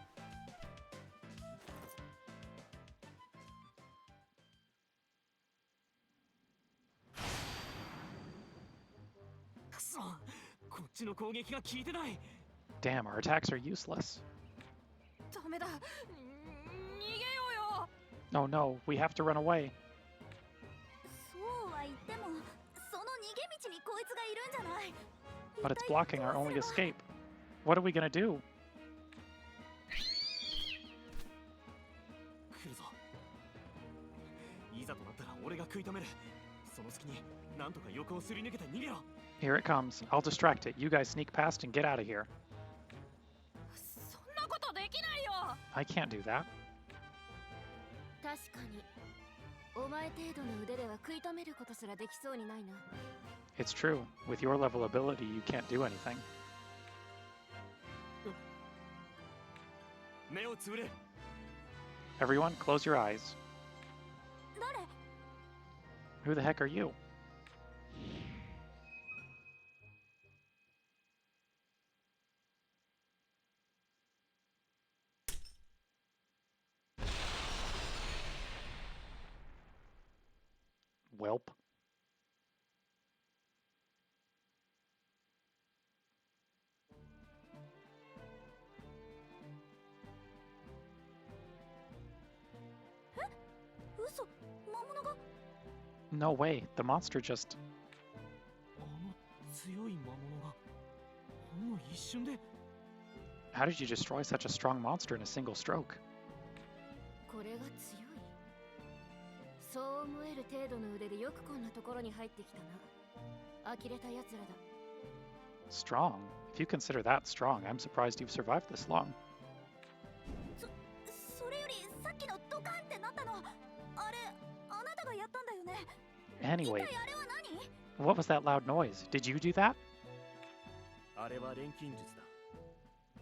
くそ、こっちの攻撃が効いてない。 Damn, our attacks are useless. ダメだ。逃げようよ。 Oh no, we have to run away. こいつがいるんじゃない。 But it's blocking our only escape. What are we gonna do? 来るぞ。いざとなったら俺が食い止める。その隙になんとか横をすり抜けて逃げろ。 Here it comes. I'll distract it. You guys sneak past and get out of here. そんなことできないよ。 I can't do that. 確かにお前程度の腕では食い止めることすらできそうにないな。 It's true. With your level ability, you can't do anything. 目をつぶれ。 Everyone, close your eyes. 誰？ Who the heck are you? Welp. No way. The monster just... あの強い魔物がほんの一瞬で。 How did you destroy such a strong monster in a single stroke? これが強い。そう思える程度の腕でよくこんなところに入ってきたな。呆れた奴らだ。 Strong? If you consider that strong, I'm surprised you've survived this long. それよりさっきのドカンってなったの、あれあなたがやったんだよね。 Anyway, 一体あれは何？ what was that loud noise? Did you do that? あれは錬金術だ。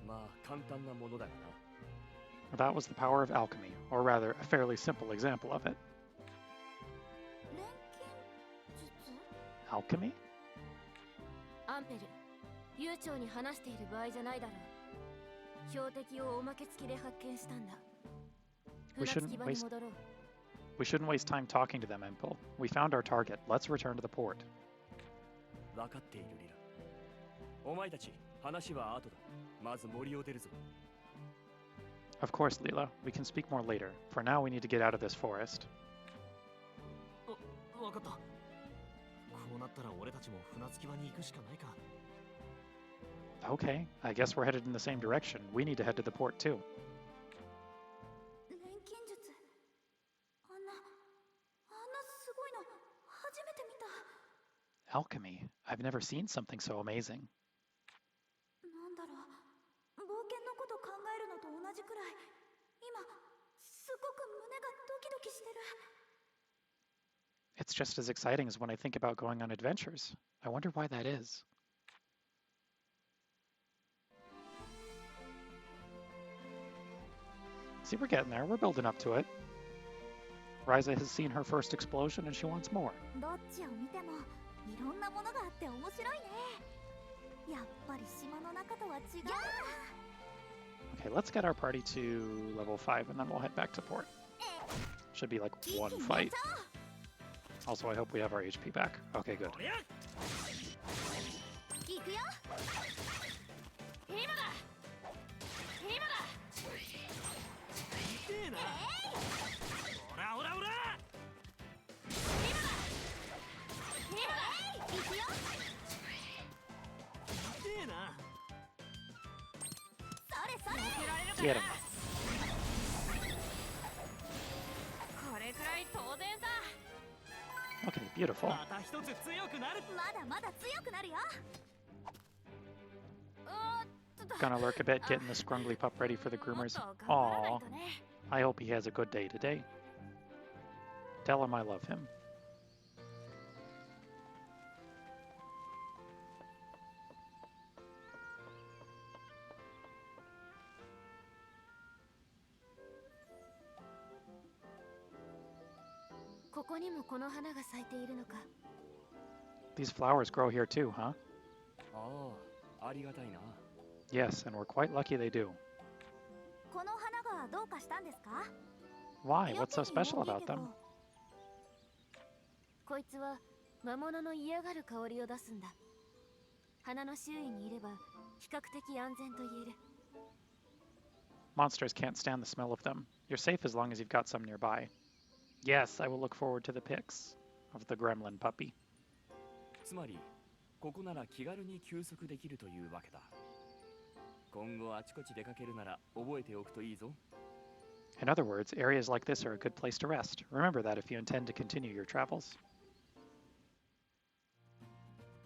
まあ簡単なものだがな。 That was the power of alchemy, or rather, a fairly simple example of it. 錬金術？ Alchemy? アンペル、悠長に話している場合じゃないだろう。標的をおまけ付きで発見したんだ。 We 船 shouldn't 着き場に waste 戻ろう。 we shouldn't waste time talking to them, Empel. We found our target. Let's return to the port. 分かっているリラ。お前たち話は後だ。まず森を出るぞ。 Of course, Leela. We can speak more later. For now, we need to get out of this forest. 分かった。こうなったら俺たちも船着き場に行くしかないか。 Okay, I guess we're headed in the same direction. We need to head to the port too. 錬金術、あんなすごいの初めて見た。 Alchemy. I've never seen something so amazing. なんだろう、冒険のこと考えるのと同じくらい今すごく胸がドキドキしてる。 It's just as exciting as when I think about going on adventures. I wonder why that is. See, we're getting there. We're building up to it. Ryza has seen her first explosion and she wants more. どっちを見てもいろんなものがあって面白いね。やっぱり島の中とは違うな。 Okay, let's get our party to level 5 and then we'll head back to port. Should be like one fight. Also, I hope we have our HP back. Okay, good. おりゃ。行くよ。今だ。今だ。痛えな。おらおらおら。行くよ。痛えな。それそれ。 Get him. これくらい当然さ。 Okay, beautiful. また一つ強くなる。まだまだ強くなるよ。 Gonna lurk a bit, getting the scrungly pup ready for the groomers. Aww, I hope he has a good day today. Tell him I love him. These flowers grow here too, huh? ああ、ありがたいな。 Yes, and we're quite lucky they do. この花がどうかしたんですか？ Why? What's so special about them? こいつは魔物の嫌がる香りを出すんだ。花の周囲にいれば比較的安全と言える。 Monsters can't stand the smell of them. You're safe as long as you've got some nearby. Yes, I will look forward to the pics of the gremlin puppy. つまりここなら気軽に休息できるというわけだ。今後あちこち出かけるなら覚えておくといいぞ。In other words, areas like this are a good place to rest. Remember that if you intend to continue your travels.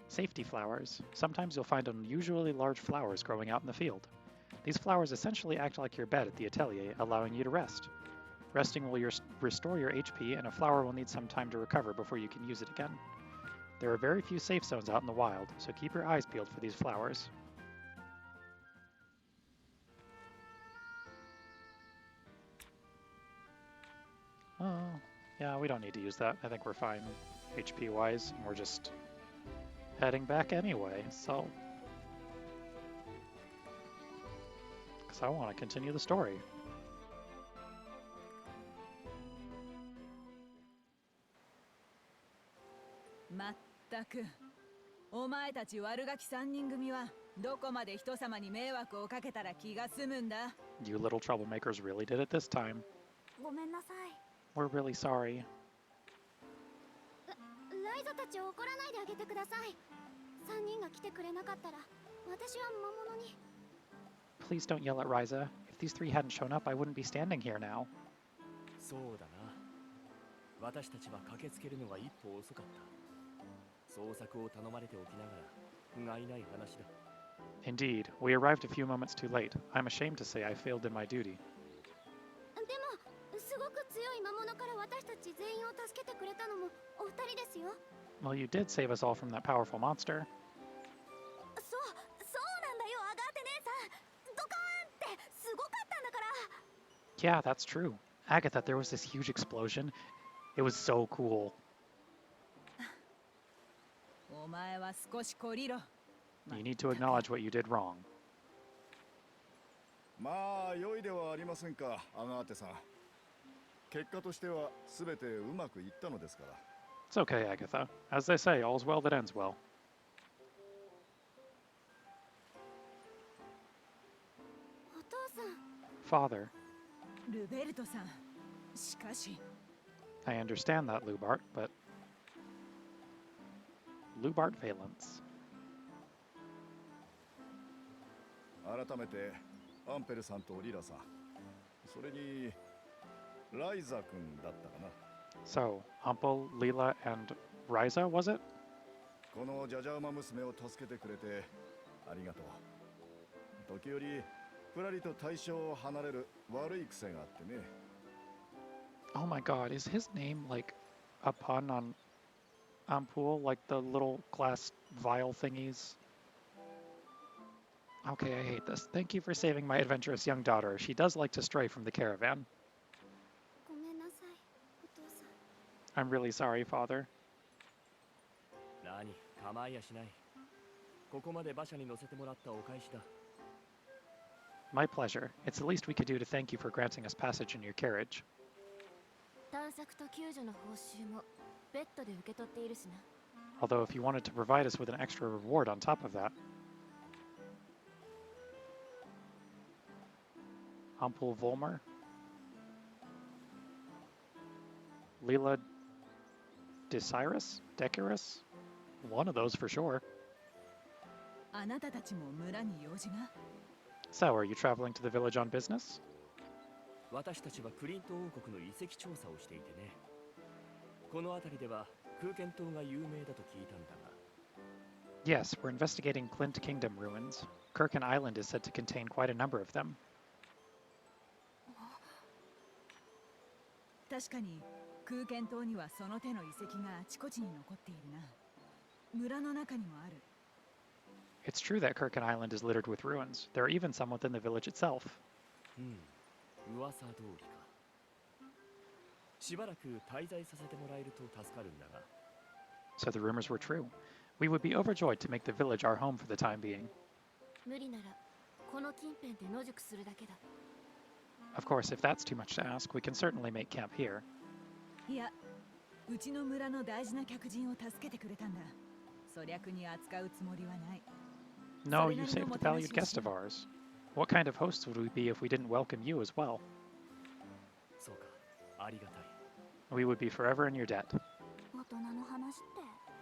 Safety flowers. Sometimes you'll find unusually large flowers growing out in the field. These flowers essentially act like your bed at the Atelier, allowing you to rest. Resting will restore your HP, and a flower will need some time to recover before you can use it again. There are very few safe zones out in the wild, so keep your eyes peeled for these flowers. Oh, yeah, we don't need to use that. I think we're fine HP-wise, and we're just heading back anyway, so... Because I want to continue the story. Mattaku. お前たち悪ガキ3人組はどこまで人様に迷惑をかけたら気が済むんだ。 You little troublemakers really did it this time. ごめんなさい。 We're really sorry. ライザたちを怒らないであげてください。3人が来てくれなかったら私は魔物に。 Please don't yell at Ryza. If these three hadn't shown up, I wouldn't be standing here now. そうだな。私たちは駆けつけるのが一歩遅かった。捜索を頼まれておきながら不甲斐ない話だ。Indeed, we arrived a few moments too late. I'm ashamed to say I failed in my duty. でもすごく強い魔物から私たち全員を助けてくれたのもお二人ですよ。 Well, you did save us all from that powerful monster. そうなんだよ、アガーテ姉さん。ドカーンってすごかったんだから。 Yeah, that's true. Agatha, there was this huge explosion. It was so cool. お前は少し懲りろ。 You need to acknowledge what you did wrong. まあ良いではありませんか、アガーテさん。結果としては全てうまくいったのですから。 It's okay, Agatha. As they say, all's well that ends well. お父さん。 Father, ルベルトさん。しかし。 I understand that, Lubart, but... Lubart Valence. 改めてアンペルさんとリラさん、それにライザ君だったかな。 So, Ampel, Leela, and Ryza, was it? このジャジャウマ娘を助けてくれてありがとう。時折ふらりと対象を離れる悪い癖があってね。 Oh my god, is his name like a pun on Ampul, like the little glass vial thingies? Okay, I hate this. Thank you for saving my adventurous young daughter. She does like to stray from the caravan. ごめんなさい、お父さん。 I'm really sorry, Father. 何、構いやしない。ここまで馬車に乗せてもらったお返しだ。 My pleasure. It's the least we could do to thank you for granting us passage in your carriage. 探索と救助の報酬もベッドで受け取っているしな。 Although if you wanted to provide us with an extra reward on top of that. Ampul Volmer? Leela Desirus? Decorus? One of those for sure. あなたたちも村に用事が。 So, are you traveling to the village on business? 私たちはクリント王国の遺跡調査をしていてね。この辺りでは空間島が有名だと聞いたんだが。 Yes, we're investigating Clint Kingdom ruins. Kirkin Island is said to contain quite a number of them. 確かに空間島にはその手の遺跡があちこちに残っているな。村の中にもある。 It's true that Kirkin Island is littered with ruins. There are even some within the village itself. 噂通りか。しばらく滞在させてもらえると助かるんだが。 So the rumors were true. We would be overjoyed to make the village our home for the time being. 無理ならこの近辺で野宿するだけだ。 Of course, if that's too much to ask, we can certainly make camp here. いや、うちの村の大事な客人を助けてくれたんだ。粗略に扱うつもりはない。 No, you saved a valued guest of ours. What kind of hosts would we be if we didn't welcome you as well? そうか、ありがたい。 We would be forever in your debt. 大人の話っ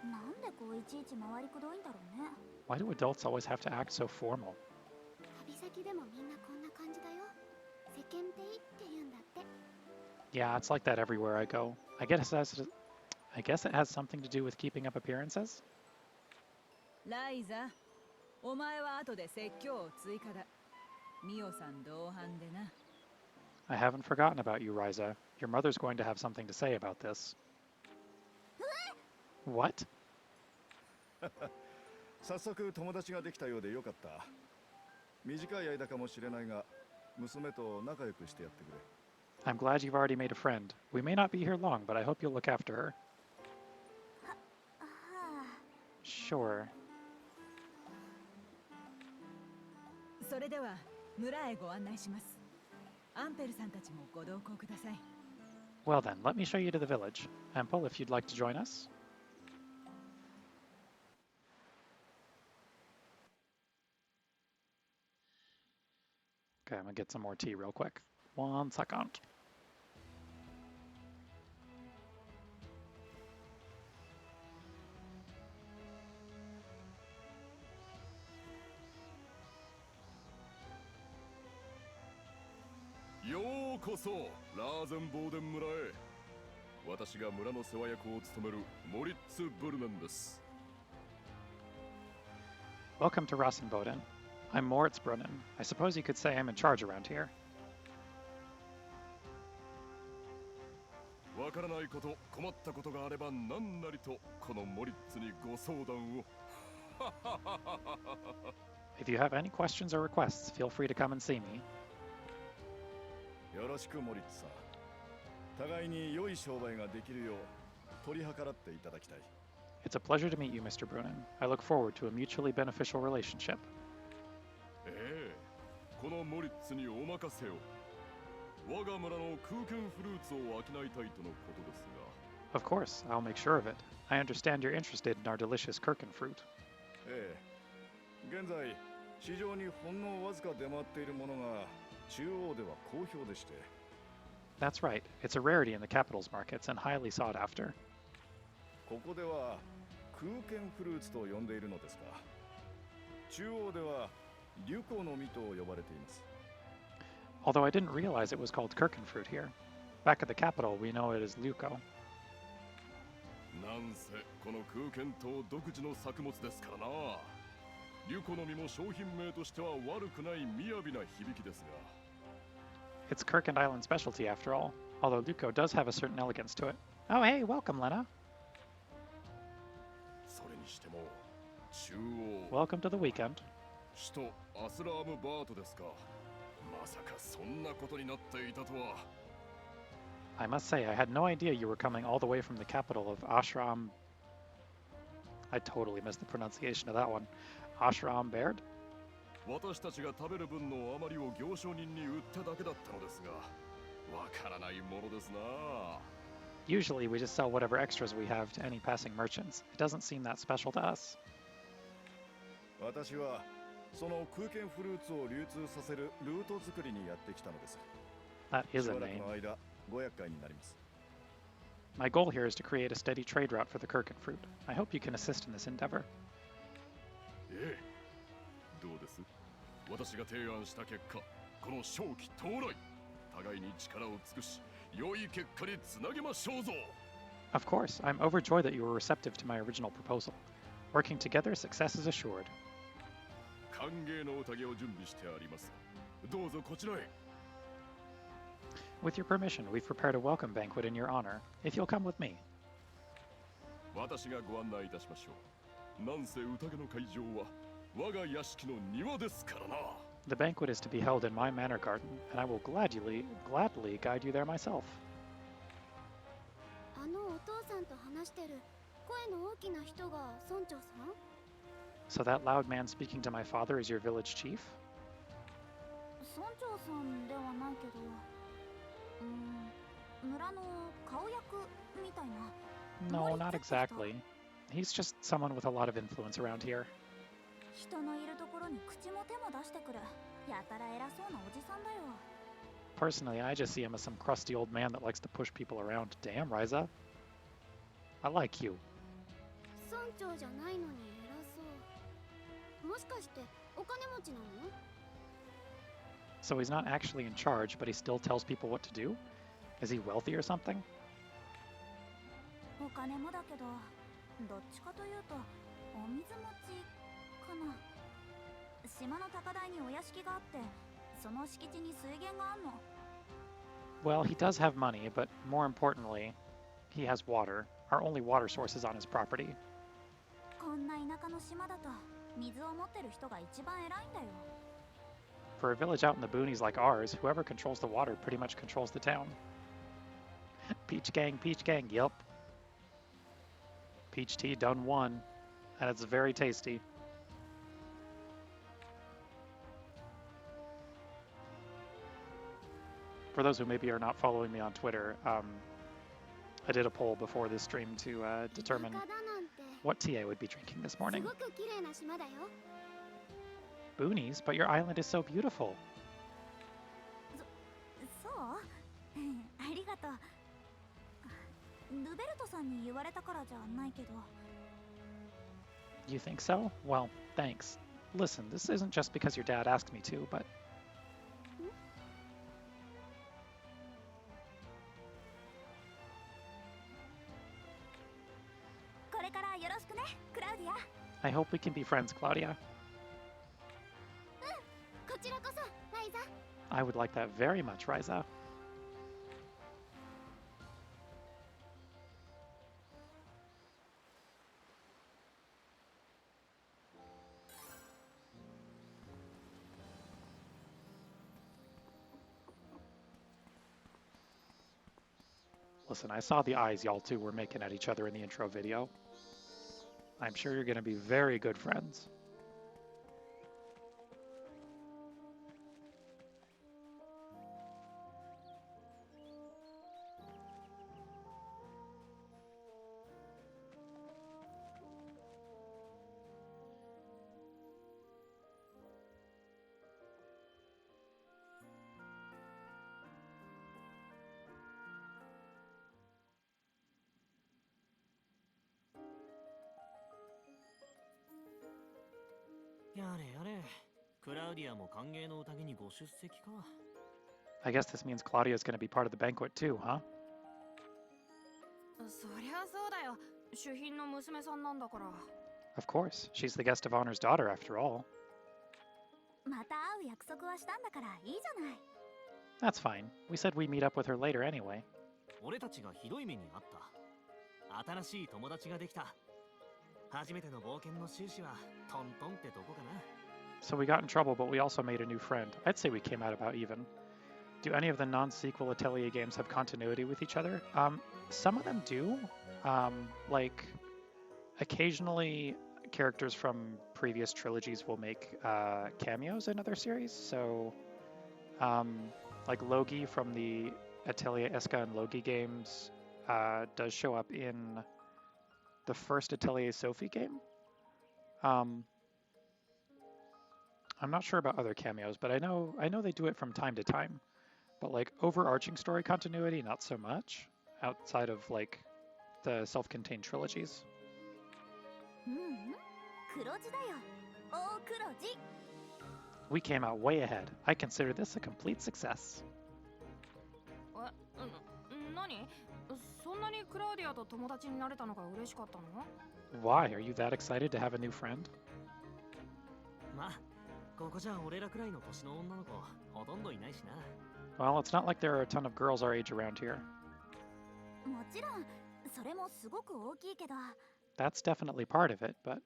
てなんでこういちいち回りくどいんだろうね。 Why do adults always have to act so formal? 旅先でもみんなこんな感じだよ。世間体って言うんだって。 Yeah, it's like that everywhere I go. I guess it has something to do with keeping up appearances? ライザ、お前は後で説教を追加だ。ミオさん同伴でな。I haven't forgotten about you, Ryza. Your mother's going to have something to say about this. What? 早速友達ができたようでよかった。短い間かもしれないが、娘と仲良くしてやってくれ。I'm glad you've already made a friend. We may not be here long, but I hope you'll look after her. はあ。 Sure. それでは村へご案内します。アンペルさんたちもご同行ください。Well then, let me show you to the village. Ampel, if you'd like to join us. Okay, I'm gonna get some more tea real quick. 1 second. Yo こそラーゼンボーデン村へ。私が村の世話役を務めるモリッツ・ブルネンです。 Welcome to Rassenboden. I'm Moritz Brunnen. I suppose you could say I'm in charge around here. わからないこと、困ったことがあれば何なりとこのモリッツにご相談を。If you have any questions or requests, feel free to come and see me. よろしくモリッツさん。互いに良い商売ができるよう取り計らっていただきたい。 It's a pleasure to meet you, Mr. Brunnen. I look forward to a mutually beneficial relationship. ええ、このモリッツにお任せを。我が村の空間フルーツを商いたいとのことですが。 Of course, I'll make sure of it. I understand you're interested in our delicious Kirken fruit. ええ、現在市場にほんのわずか出回っているものが中央では好評でして。 That's right. It's a rarity in the capital's markets and highly sought after. ここでは空間フルーツと呼んでいるのですが、中央では流行の実と呼ばれています。 Although I didn't realize it was called Kirken fruit here. Back at the capital, we know it as Luco. なんせこの空間島独自の作物ですからな。流行の実も商品名としては悪くない雅な響きですが。 It's Kirkand Island specialty after all, although Luco does have a certain elegance to it. Oh hey, welcome, Lena. それにしても中央。 Welcome to the weekend. 首都アスラームバートですか。まさかそんなことになっていたとは。 I must say, I had no idea you were coming all the way from the capital of Ashram. I totally missed the pronunciation of that one. Ashram Baird? 私たちが食べる分の余りを行商人に売っただけだったのですが、わからないものですな。 Usually, we just sell whatever extras we have to any passing merchants. It doesn't seem that special to us. 私はその空間フルーツを流通させるルート作りにやってきたのです。 That し is a ばらく name. の間ご厄介になります。 My goal here is to create a steady trade route for the Kirken fruit. I hope you can assist in this endeavor. ええ。どうです？私が提案した結果、この正気到来、互いに力を尽くし、良い結果につなげましょうぞ。 Of course, I'm overjoyed that you were receptive to my original proposal. Working together, success is assured. 歓迎の宴を準備してあります。どうぞこちらへ。 With your permission, we've prepared a welcome banquet in your honor, if you'll come with me. 私がご案内いたしましょう。なんせ宴の会場は我が屋敷の庭ですからな。 The banquet is to be held in my manor garden, and I will gladly guide you there myself. あのお父さんと話してる声の大きな人が村長さん？ So that loud man speaking to my father is your village chief? 村長さんではないけど、村の顔役みたいな。 No, not exactly. He's just someone with a lot of influence around here. 人のいるところに口も手も出してくる。やたら偉そうなおじさんだよ。 Personally, I just see him as some crusty old man that likes to push people around. Damn, Ryza. I like you. 村長じゃないのに偉そう。もしかしてお金持ちなの？ So he's not actually in charge, but he still tells people what to do? Is he wealthy or something? お金もだけど、どっちかというとお水持ちかな。島の高台にお屋敷があって、その敷地に水源があんの。Well, he does have money, but more importantly, he has water. Our only water source is on his property. こんな田舎の島だと水を持ってる人が一番偉いんだよ。For a village out in the boonies like ours, whoever controls the water pretty much controls the town. Peach gang, yup. Peach tea done one, and it's very tasty. For those who maybe are not following me on Twitter, I did a poll before this stream to determine 田舎だなんて what tea I would be drinking this す morning. ごく綺麗な島だよ。 Boonies, but your island is so beautiful. そう？ありがとう。ルベルトさんに言われたからじゃないけど。You think so? Well, thanks. Listen, this isn't just because your dad asked me to, but... I hope we can be friends, Claudia. こちらこそ、ライザ。 I would like that very much, Ryza. Listen, I saw the eyes y'all two were making at each other in the intro video. I'm sure you're going to be very good friends. I guess this means Claudia's going to be part of the banquet too, huh? そりゃそうだよ。主賓の娘さんなんだから。 Of course. She's the guest of honor's daughter, after all. また会う約束はしたんだからいいじゃない。 That's fine. We said we'd meet up with her later anyway. 俺たちがひどい目にあった。新しい友達ができた。初めての冒険の収支はトントンってとこかな。 So we got in trouble, but we also made a new friend. I'd say we came out about even. Do any of the non-sequel Atelier games have continuity with each other? Some of them do. Like, occasionally characters from previous trilogies will make cameos in other series. So, like Logi from the Atelier Eska and Logi games does show up in the first Atelier Sophie game. I'm not sure about other cameos, but I know they do it from time to time. But like overarching story continuity, not so much, outside of like the self-contained trilogies. 黒字だよ。大黒字。 We came out way ahead. I consider this a complete success. 何？そんなにクラウディアと友達になれたのが嬉しかったの？ Why? Are you that excited to have a new friend? まあ、ここじゃ俺らくらいの年の女の子ほとんどいないしな。 Well, it's not like there are a ton of girls our age around here. もちろん、それもすごく大きいけど。 That's definitely part of it, but...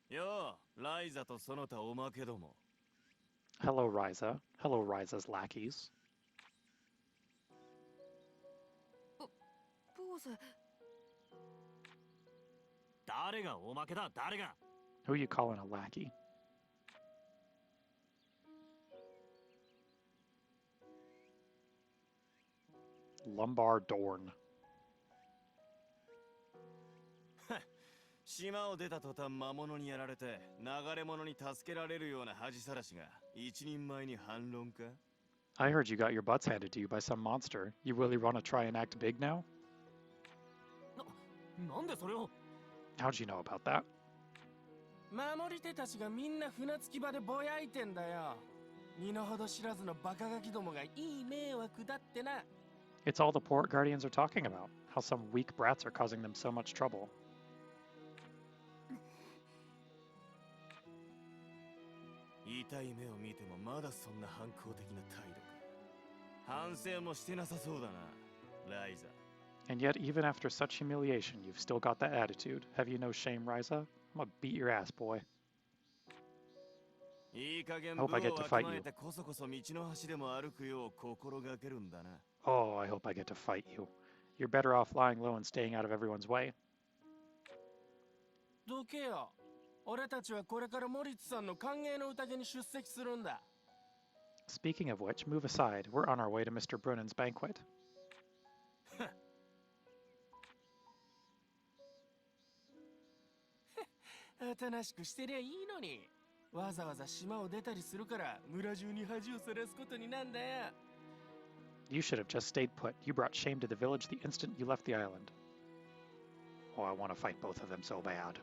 よう、ライザとその他おまけども。 Hello, Ryza. Hello, Ryza's lackeys. ポーズ。誰がおまけだ、誰が。 Who are you calling a lackey? Lumbar Dorn. 島を出た途端魔物にやられて流れ者に助けられるような恥さらしが一人前に反論か？ I heard you got your butts handed to you by some monster. You really want to try and act big now? なんでそれを How'd you know about that? 守り手たちがみんな船着き場でぼやいてんだよ。身の程知らずのバカガキどもがいい迷惑だってな。It's all the port guardians are talking about. How some weak brats are causing them so much trouble. 痛い目を見てもまだそんな反抗的な態度か。反省もしてなさそうだな、ライザ。And yet, even after such humiliation, you've still got that attitude. Have you no shame, Ryza? I'm gonna beat your ass, boy. いい加減 I 部 hope I get を to わき fight ま you. えてこそこそ道の端でも歩くよう心がけるんだな。Oh, I hope I get to fight you. You're better off lying low and staying out of everyone's way. どけよ。俺たちはこれからモリッツさんの歓迎の宴に出席するんだ。Speaking of which, move aside. We're on our way to Mr. Brunen's banquet. おとなしくしてりゃいいのに。わざわざ島を出たりするから村中に恥をさらすことになんだよ。You should have just stayed put. You brought shame to the village the instant you left the island. Oh, I want to fight both of them so bad.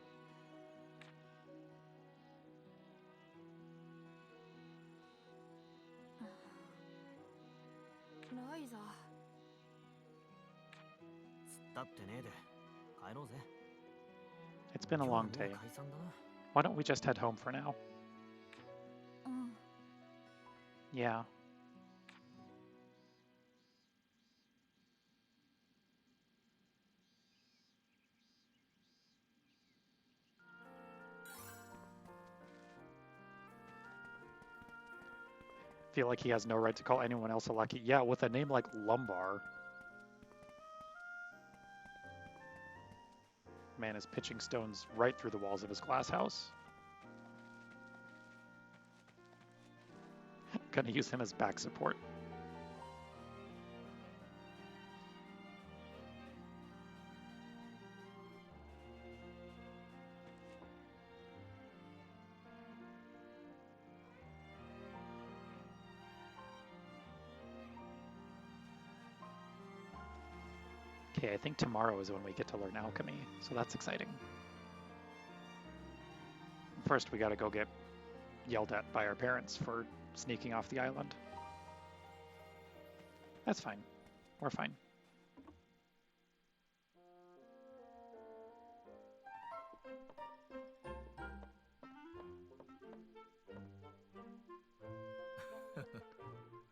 ライザ。つったってねえで帰ろうぜ。 It's been a 今日は long もう day. 解散だな。 Why don't we just head home for now? うん。 Yeah. Feel like he has no right to call anyone else a lucky. Yeah, with a name like Lumbar. Man is pitching stones right through the walls of his glass house. Gonna use him as back support. Okay, I think tomorrow is when we get to learn alchemy, so that's exciting. First, we gotta go get yelled at by our parents for sneaking off the island. That's fine. We're fine.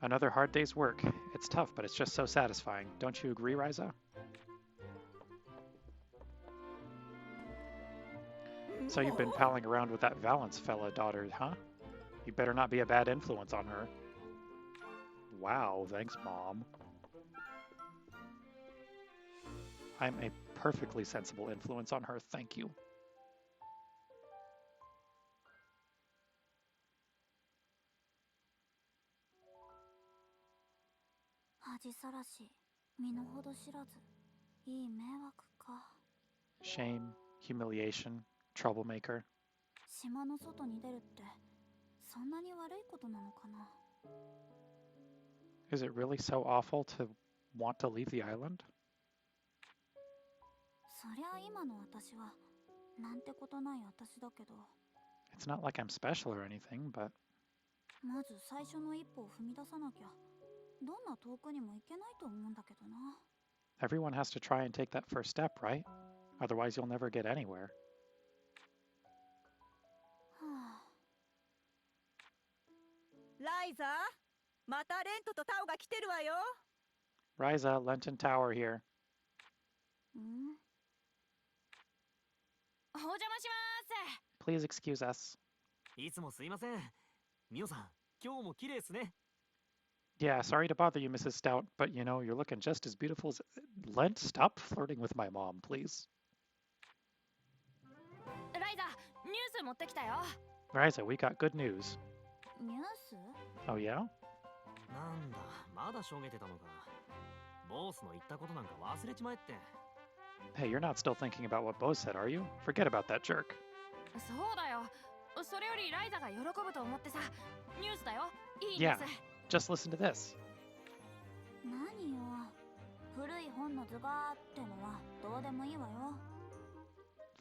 Another hard day's work. It's tough, but it's just so satisfying. Don't you agree, Ryza? So you've been palling around with that Valence fella daughter, huh? You better not be a bad influence on her. Wow, thanks, Mom. I'm a perfectly sensible influence on her, thank you. 恥さらし、身の程知らず、いい迷惑か。Shame, humiliation, troublemaker. 島の外に出るって、そんなに悪いことなのかな。Is it really so awful to want to leave the island? そりゃ今の私は、なんてことない私だけど。It's not like I'm special or anything, but まず最初の一歩を踏み出さなきゃ、どんな遠くにも行けないと思うんだけどな。everyone has to try and take that first step, right? Otherwise you'll never get anywhere. はあ。ライザー、またレントとタオが来てるわよ。Ryza, Lenton Tower here. ん？お邪魔します。 Please excuse us. いつもすいません。ミオさん、今日も綺麗ですね。 Yeah, sorry to bother you, Mrs. Stout, but you know, you're looking just as beautiful as... Lent, stop flirting with my mom, please. ライザ、ニュース持ってきたよ。 Ryza, we got good news. ニュース？ Oh, yeah? なんだ、まだしょげてたのか。ボスの言ったことなんか忘れちまえって。 Hey, you're not still thinking about what Bose said, are you? Forget about that jerk. そうだよ。それよりライザが喜ぶと思ってさ。ニュースだよ。いいニュー Yeah. ス。Just listen to this. 何よ。古い本の図画ってのはどうでもいいわよ。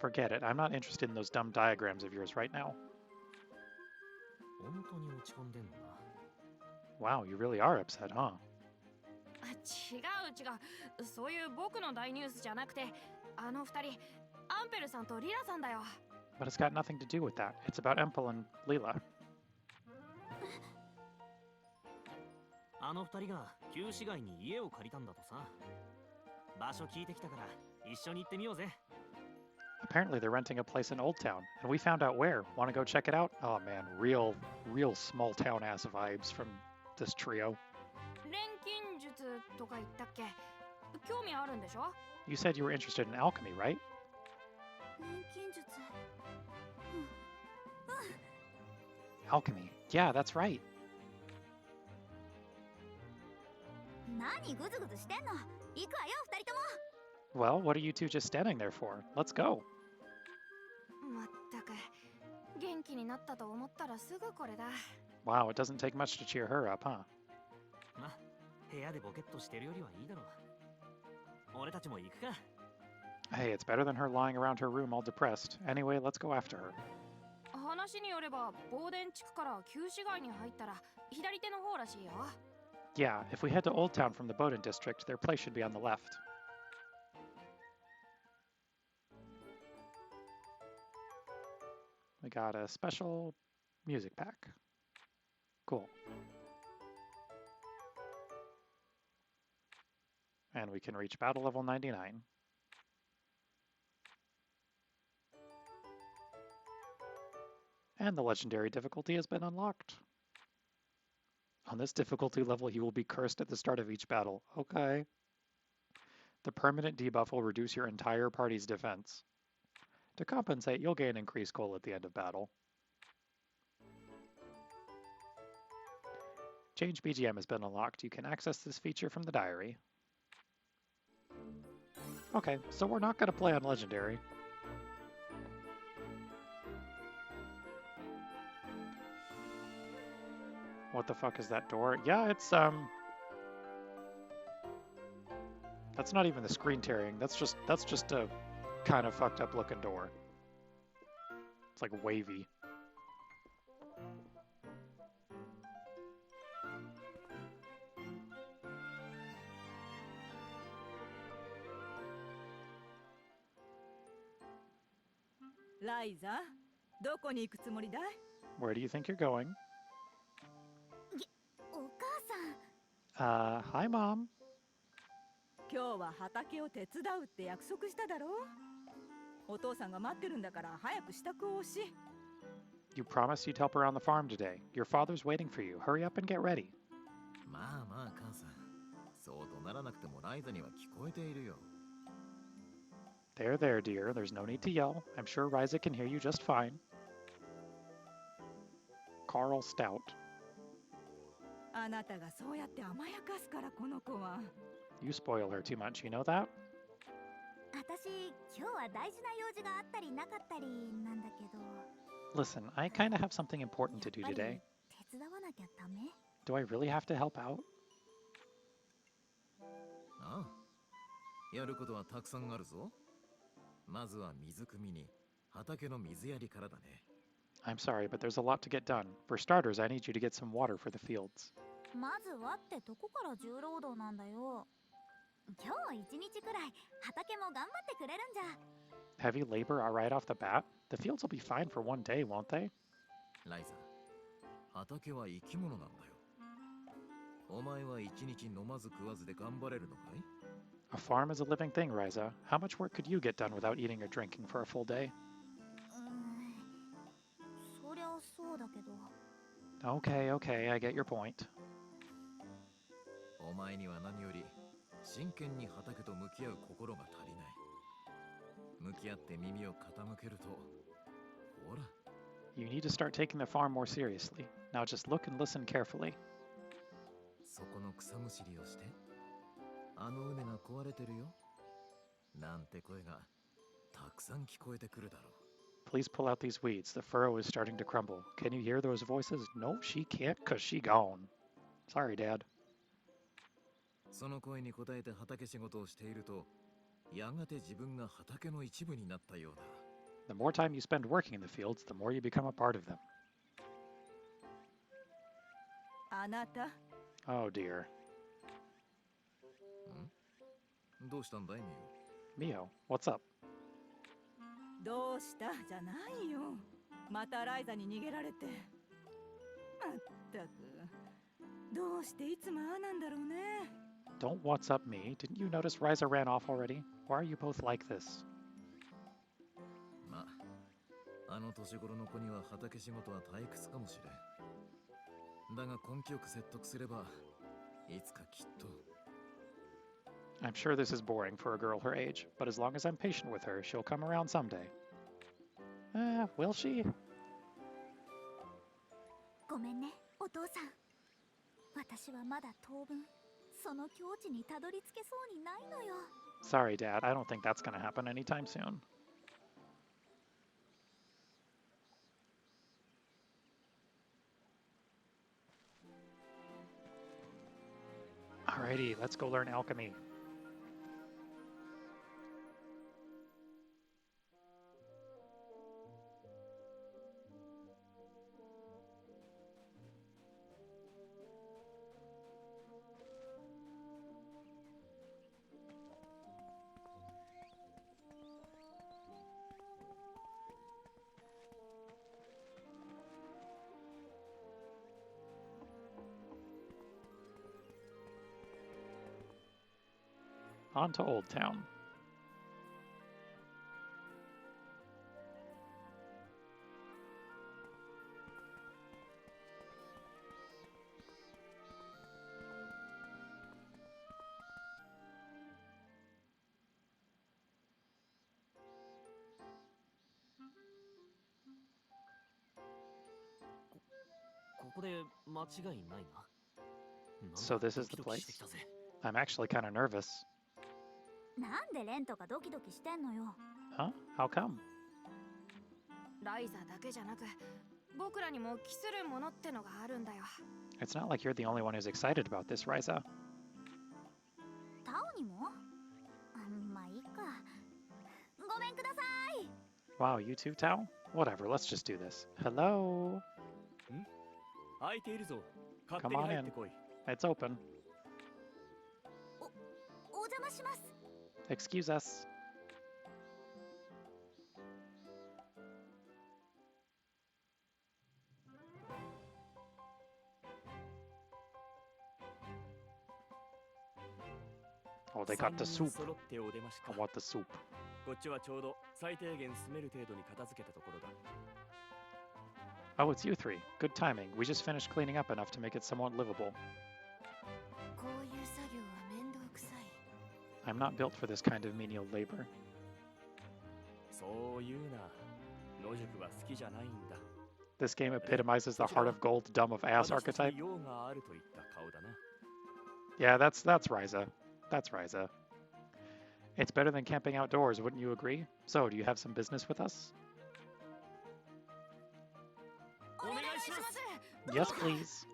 Forget it. I'm not interested in those dumb diagrams of yours right now. 本当に落ち込んでんのな。 Wow, you really are upset, huh? 違う。そういう僕の大ニュースじゃなくて、あの二人、アンペルさんとリラさんだよ。 But it's got nothing to do with that. It's about Empel and Leela. あの二人が旧市街に家を借りたんだとさ。場所聞いてきたから一緒に行ってみようぜ。 Apparently they're renting a place in Old Town, and we found out where. Want to go check it out? Oh man, real small town ass vibes from this trio. 錬金術とか言ったっけ？興味あるんでしょ？ You said you were interested in alchemy, right? 錬金術。Alchemy. Yeah, that's right. 何グズグズしてんの。行くわよ、二人とも。 Well, what are you two just standing there for? Let's go. まったく、元気になったと思ったらすぐこれだ。 Wow, it doesn't take much to cheer her up, huh? まあ、部屋でボケっとしてるよりはいいだろう。俺たちも行くか。 Hey, it's better than her lying around her room all depressed. Anyway, let's go after her. 話によれば、ボーデン地区から旧市街に入ったら左手の方らしいよ。 Yeah, if we head to Old Town from the Bowden district, their place should be on the left. We got a special music pack. Cool. And we can reach battle level 99. And the legendary difficulty has been unlocked. On this difficulty level, he will be cursed at the start of each battle. Okay. The permanent debuff will reduce your entire party's defense. To compensate, you'll gain increased gold at the end of battle. Change BGM has been unlocked. You can access this feature from the diary. Okay, so we're not going to play on Legendary. What the fuck is that door? Yeah, it's, that's not even the screen tearing. That's just a kind of fucked up looking door. It's like wavy. Ryza, どこに行くつもりだい? Where do you think you're going? お母さん。Hi, Mom. 今日は畑を手伝うって約束しただろう? お父さんが待ってるんだから早く支度をし。 You promised you'd help around the farm today. Your father's waiting for you. Hurry up and get ready. まあまあ母さん、そう怒鳴らなくてもライザには聞こえているよ。 There, there, dear. There's no need to yell. I'm sure Ryza can hear you just fine. Carl Stout. あなたがそうやって甘やかすからこの子は。 You spoil her too much, you know that? 私、今日は大事な用事があったりなかったりなんだけど。 Listen, I kinda have something important to do やっぱり today. 手伝わなきゃダメ？ Do I really have to help out? ああ、やることはたくさんあるぞ。まずは水汲みに畑の水やりからだね。 I'm sorry, but there's a lot to get done. For starters, I need you to get some water for the fields. まずはってどこから重労働なんだよ。今日一日くらい畑も頑張ってくれるんじゃ。 Heavy labor right off the bat? The fields will be fine for one day, won't they? ライザ、畑は生き物なんだよ。お前は一日飲まず食わずで頑張れるのかい？ A farm is a living thing, Ryza. How much work could you get done without eating or drinking for a full day? そりゃそうだけど。 Okay, okay, I get your point. お前には何より真剣に畑と向き合う心が足りない。向き合って耳を傾けると、ほら。 You need to start taking the farm more seriously. Now just look and listen carefully. そこの草むしりをして、あの畝が壊れてるよ。なんて声がたくさん聞こえてくるだろう。 Please pull out these weeds. The furrow is starting to crumble. Can you hear those voices? No, she can't, 'cause she gone. Sorry, Dad. その声に応えて畑仕事をしていると、やがて自分が畑の一部になったようだ。The more time you spend working in the fields, the more you become a part of them. あなた Oh dear. どうしたんだい、ミ Mio, what's up? どうしたじゃないよ。またライザに逃げられて。まったく。どうしていつもああなんだろうね。Don't what's up me. Didn't you notice Ryza ran off already? Why are you both like this? オ？まあ、あの年頃の子には畑仕事は退屈かもしれん。だが根気よく説得すれば、いつかきっと。I'm sure this is boring for a girl her age, but as long as I'm patient with her, she'll come around someday. Will she? ごめんね、お父さん。私はまだ当分、その境地にたどり着けそうにないのよ。Sorry, Dad. I don't think that's gonna happen anytime soon. Alrighty, let's go learn alchemy. On to Old Town. So this is the place? I'm actually kind of nervous. なんでレントがドキドキしてんのよ。Huh? How come? ライザだけじゃなく、僕らにも期するものってのがあるんだよ。It's not like you're the only one who's excited about this, Ryza. タオにも？まあいいか。ごめんください。Wow, you too, Tao? Whatever, let's just do this. Hello? 空いているぞ。勝手 Come に on 入っ in. てこい。It's open. お邪魔します。Excuse us. Oh, they got the soup. 揃ってお出まし I か。 want the soup. こっちはちょうど最低限住める程度に片付けたところだ。Oh, it's you three. Good timing. We just finished cleaning up enough to make it somewhat livable. こういう作業は面倒くさい。 I'm not built for this kind of menial labor. そう言うな。野宿は好きじゃないんだ。 This game epitomizes the heart of gold, dumb of ass 私たち archetype. に用があるといった顔だな。Yeah, that's Ryza. That's Ryza. It's better than camping outdoors, wouldn't you agree? So, do you have some business with us? お願いします。 Yes, please.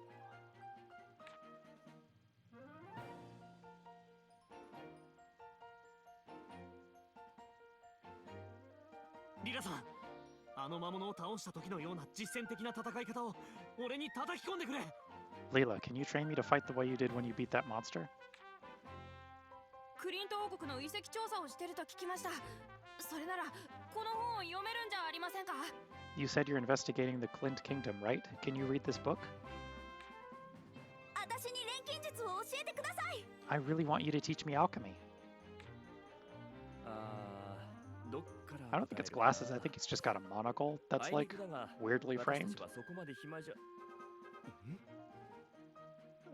リラさん、あの魔物を倒した時のような実践的な戦い方を俺に叩き込んでくれ。 Leela, can you train me to fight the way you did when you beat that monster? クリント王国の遺跡調査をしてると聞きました。それならこの本を読めるんじゃありませんか？ You said you're investigating the Clint Kingdom, right? Can you read this book? 私に錬金術を教えてください。 I really want you to teach me alchemy. どっから I don't think it's glasses, I think it's just got a monocle that's like weirdly framed. 私たちはそこまで暇じゃ。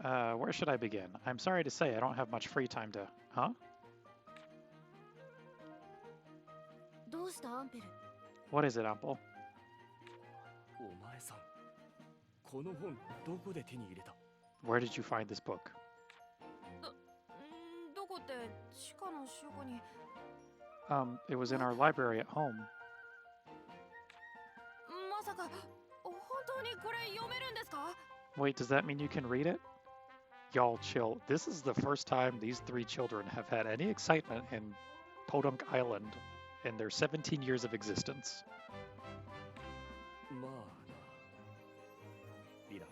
Where should I begin? I'm sorry to say I don't have much free time to... Huh? どうしたアンペル？ What is it, Ample? お前さん、この本どこで手に入れた？ Where did you find this book? どこって地下の書庫に。It was in our library at home. まさか本当にこれ読めるんですか？ Wait, does that mean you can read it? Y'all chill. This is the first time these three children have had any excitement in Podunk Island in their 17 years of existence. まあな。リラ、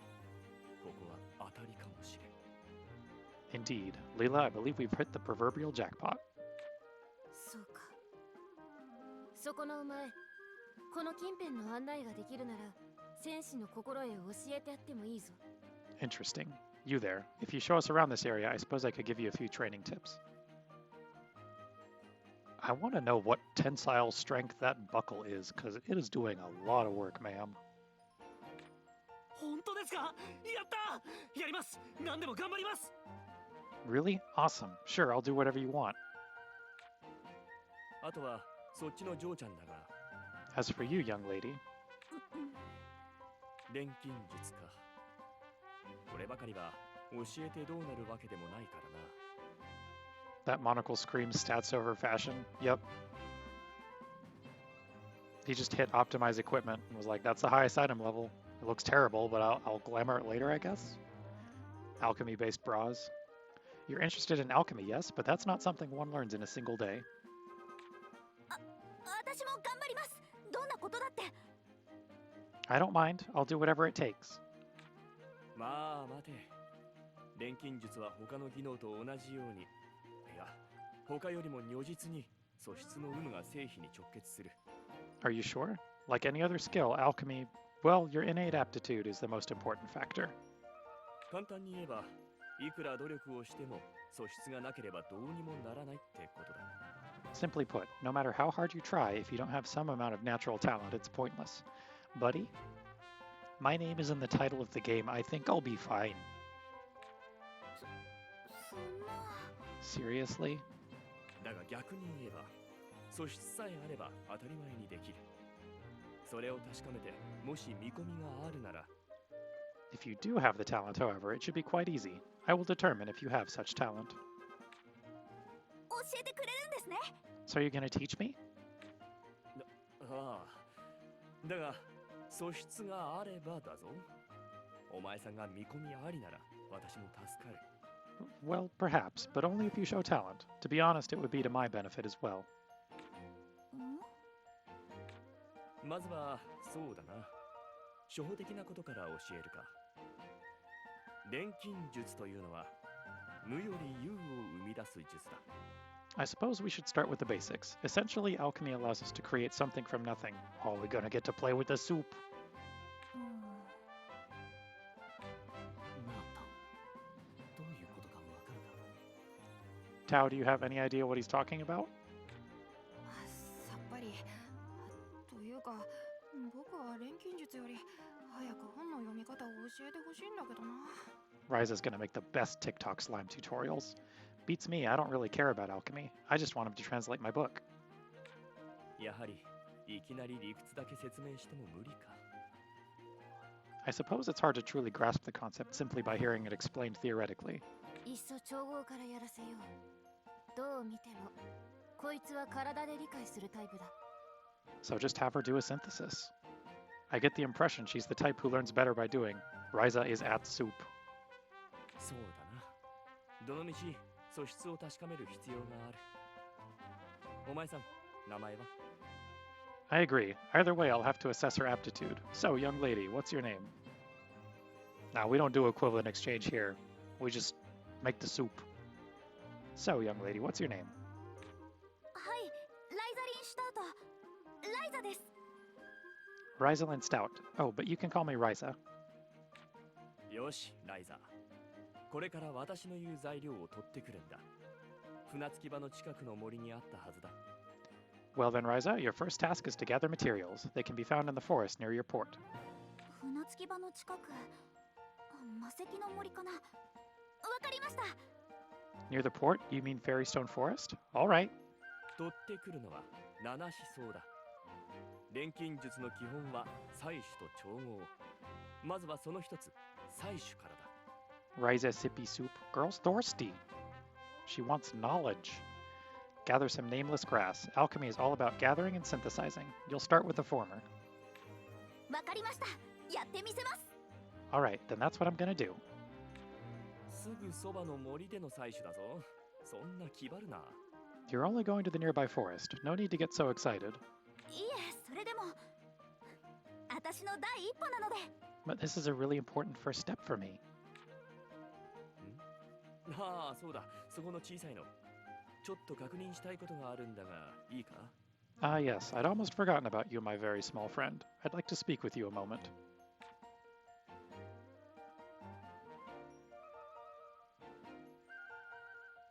ここは当たりかもしれん。 Indeed. Leela, I believe we've hit the proverbial jackpot. そうか。そこのお前、この近辺の案内ができるなら、戦士の心得を教えてやってもいいぞ。Interesting. You there. If you show us around this area, I suppose I could give you a few training tips. I want to know what tensile strength that buckle is, because it is doing a lot of work, ma'am. 本当ですか？やったー！やります！何でも頑張ります！ Really? Awesome. Sure, I'll do whatever you want. あとはそっちのジョーちゃんだが、 As for you, young lady, 錬金術か。こればかりは教えてどうなるわけでもないからな。 that monocle screams stats over fashion. Yep. He just hit optimize equipment and was like, that's the highest item level. It looks terrible, but I'll glamour it later, I guess. Alchemy-based bras. You're interested in alchemy, yes, but that's not something one learns in a single day. 私も頑張ります。どんなことだって。 I don't mind. I'll do whatever it takes. まあ待て。錬金術は他の技能と同じように、いや、他よりも如実に素質の有無が成否に直結する。 Are you sure? Like any other skill, alchemy, well, your innate aptitude is the most important factor. 簡単に言えば、いくら努力をしても素質がなければどうにもならないってことだ。 Simply put, no matter how hard you try, if you don't have some amount of natural talent, it's pointless. Buddy, my name is in the title of the game. I think I'll be fine. そんな。 Seriously? だが逆に言えば、素質さえあれば当たり前にできる。それを確かめて、もし見込みがあるなら、 If you do have the talent, however, it should be quite easy. I will determine if you have such talent. 教えてくれるんですね。 So you're gonna teach me? ああ。だが、素質があればだぞ。お前さんが見込みありなら、私も助かる。 Well, perhaps, but only if you show talent. To be honest, it would be to my benefit as well. まずは、そうだな。初歩的なことから教えるか。錬金術というのは、無より有を生み出す術だ。 I suppose we should start with the basics. Essentially, alchemy allows us to create something from nothing. Oh, we're gonna get to play with the soup. なあ、どういうことかわかるか？ Tao, do you have any idea what he's talking about? さっぱり。というか、僕は錬金術より早く本の読み方を教えてほしいんだけどな。 Ryza's gonna make the best TikTok slime tutorials. Beats me, I don't really care about alchemy. I just want him to translate my book. やはり、いきなり理屈だけ説明しても無理か。 I suppose it's hard to truly grasp the concept simply by hearing it explained theoretically. いっそ調合からやらせよう。どう見ても、こいつは体で理解するタイプだ。 So just have her do a synthesis. I get the impression she's the type who learns better by doing. Ryza is at soup. そうだな。どのみち、素質を確かめる必要がある。お前さん、名前は？ I agree. Either way, I'll have to assess her aptitude. So, young lady, what's your name? Now, we don't do equivalent exchange here. We just make the soup. So, young lady, what's your name? はい、ライザリンシュタート。ライザです。 Ryza Stout. Oh, but you can call me Ryza. よし、ライザー。これから私の言う材料を取ってくるんだ。船着き場の近くの森にあったはずだ。 Well then, Ryza, your first task is to gather materials. They can be found in the forest near your port. 船着き場の近く。魔石の森かな。わかりました。 Near the port? You mean Fairystone Forest? All right. 取ってくるのは七思想だ。錬金術の基本は採取と調合。まずはその一つ、採取からだ。 Ryza sippy soup. Girl's thirsty. She wants knowledge. Gather some nameless grass. Alchemy is all about gathering and synthesizing. You'll start with the former. わかりました。やってみせます。 All right, then that's what I'm gonna do. すすぐそばの森での採取だぞ。そんな気張るな。You're only going to the nearby forest. No need to get so excited. いえ、それでも私の第一歩なので。 But this is a really important first step for me. ああ、そうだ。そこの小さいの。ちょっと確認したいことがあるんだが、いいか? Ah, yes, I'd almost forgotten about you, my very small friend. I'd like to speak with you a moment.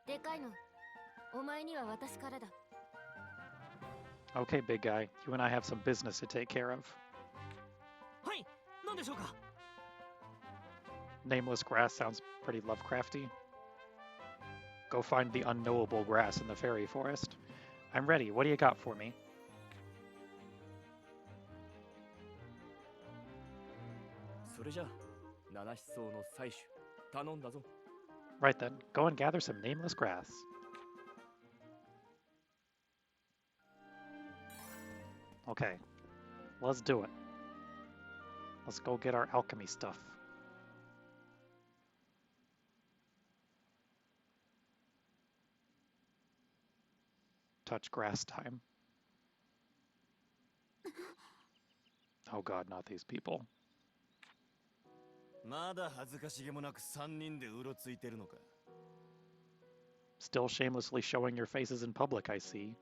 でかいの、お前には私からだ。 Okay, big guy, you and I have some business to take care of. はい、何でしょうか? Nameless grass sounds pretty Lovecrafty. Go find the unknowable grass in the fairy forest. I'm ready. What do you got for me? それじゃ、七七草の採取、頼んだぞ。 Right then, go and gather some nameless grass. Okay, let's do it. Let's go get our alchemy stuff. Touch grass time. Oh god, not these people. まだ恥ずかしげもなく3人でうろついてるのか? Still shamelessly showing your faces in public, I see.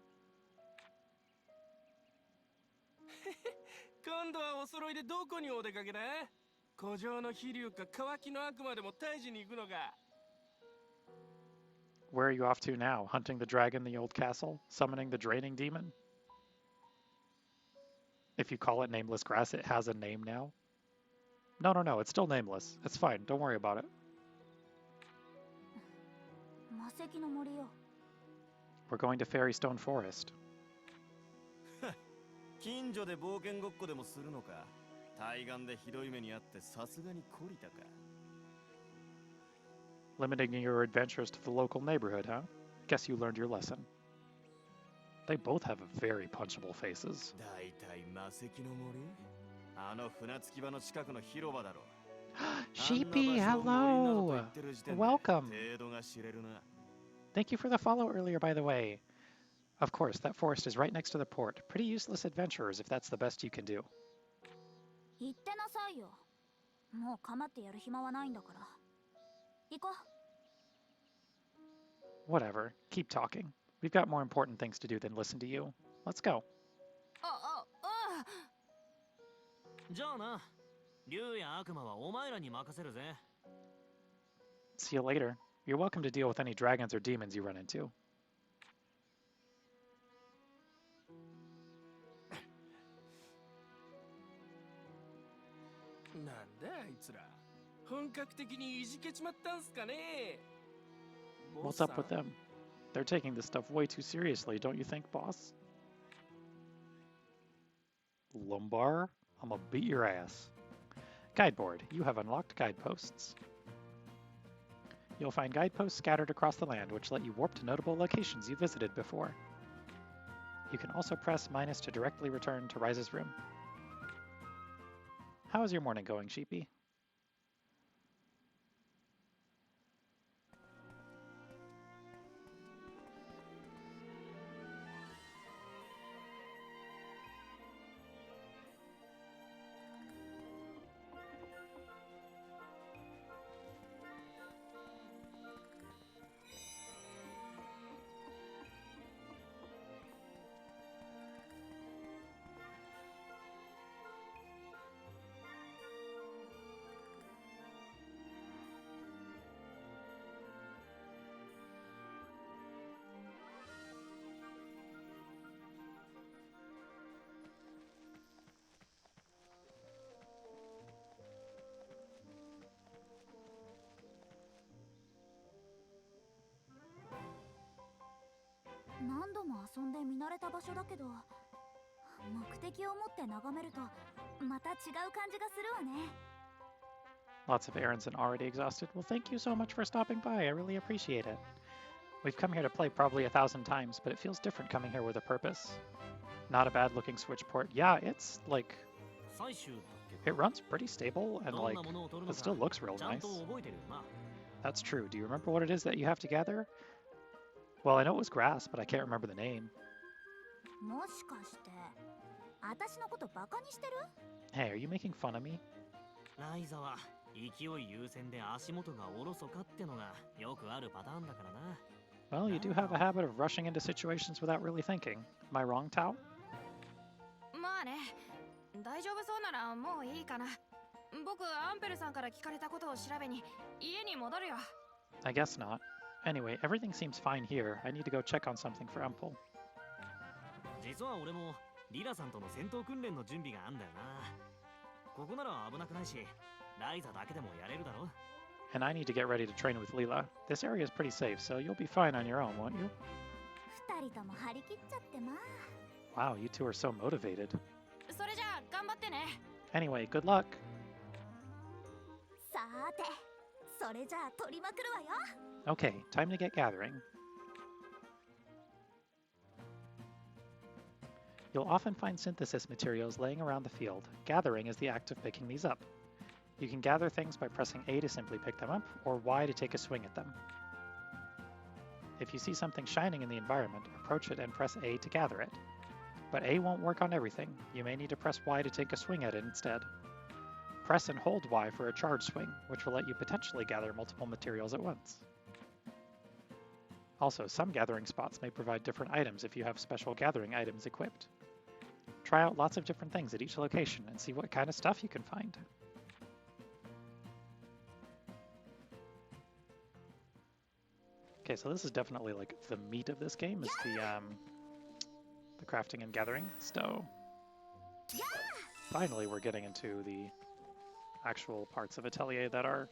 今度はお揃いでどこにお出かけだ? 古城の飛竜か乾きの悪魔でも退治に行くのか? Where are you off to now? Hunting the dragon in the old castle? Summoning the draining demon? If you call it nameless grass, it has a name now? No, it's still nameless. It's fine, don't worry about it. 魔石の森よ。 We're going to Fairystone Forest. 近所で冒険ごっこでもするのか? 対岸でひどい目にあってさすがに懲りたか? Limiting your adventures to the local neighborhood, huh? Guess you learned your lesson. They both have very punchable faces. だいたい魔石の森? あの船着き場の近くの広場だろ. Sheepy, hello! Welcome! Thank you for the follow earlier, by the way. Of course, that forest is right next to the port. Pretty useless adventurers if that's the best you can do. 言ってなさいよ。もう構ってやる暇はないんだから。行こう。 Whatever. Keep talking. We've got more important things to do than listen to you. Let's go. じゃあな、竜や悪魔はお前らに任せるぜ。 See you later. You're welcome to deal with any dragons or demons you run into. なんだあいつら。本格的にいじけちまったんすかね? What's up with them? They're taking this stuff way too seriously, don't you think, boss? Lumbar? I'm gonna beat your ass. Guideboard. You have unlocked guideposts. You'll find guideposts scattered across the land, which let you warp to notable locations you visited before. You can also press minus to directly return to Ryza's room. How is your morning going, Sheepy?「何度も遊んで見慣れた場所だけど、目的を持って眺めるとまた違う感じがするわね。 Lots of errands and already exhausted. Well, thank you so much for stopping by. I really appreciate it. We've come here to play probably 1,000 times, but it feels different coming here with a purpose. Not a bad looking Switch port. Yeah, it's like... it runs pretty stable and like, it still looks real nice. That's true. Do you remember what it is that you have to gather? Well, I know it was grass, but I can't remember the name. もしかして私のことバカにしてる？ Hey, are you making fun of me? ライザは勢い優先で足元がおろそかってのがよくあるパターンだからな。Well, you do have a habit of rushing into situations without really thinking. Am I wrong, Tao? まあね、大丈夫そうならもういいかな。僕アンペルさんから聞かれたことを調べに家に戻るよ。 I guess not. Anyway, everything seems fine here. I need to go check on something for Empel. 実は俺もリラさんとの戦闘訓練の準備があんだよな。ここなら危なくないし、ライザだけでもやれるだろ。 And I need to get ready to train with Leela. This area is pretty safe, so you'll be fine on your own, won't you? 二人とも張り切っちゃってまあ。 Wow, you two are so motivated. それじゃあ頑張ってね。 Anyway, good luck. さーて、それじゃあ取りまくるわよ。 Okay, time to get gathering. You'll often find synthesis materials laying around the field. Gathering is the act of picking these up. You can gather things by pressing A to simply pick them up, or Y to take a swing at them. If you see something shining in the environment, approach it and press A to gather it. But A won't work on everything. You may need to press Y to take a swing at it instead. Press and hold Y for a charge swing, which will let you potentially gather multiple materials at once. Also, some gathering spots may provide different items if you have special gathering items equipped. Try out lots of different things at each location and see what kind of stuff you can find. Okay, so this is definitely like the meat of this game is the crafting and gathering. So finally we're getting into the actual parts of Atelier that are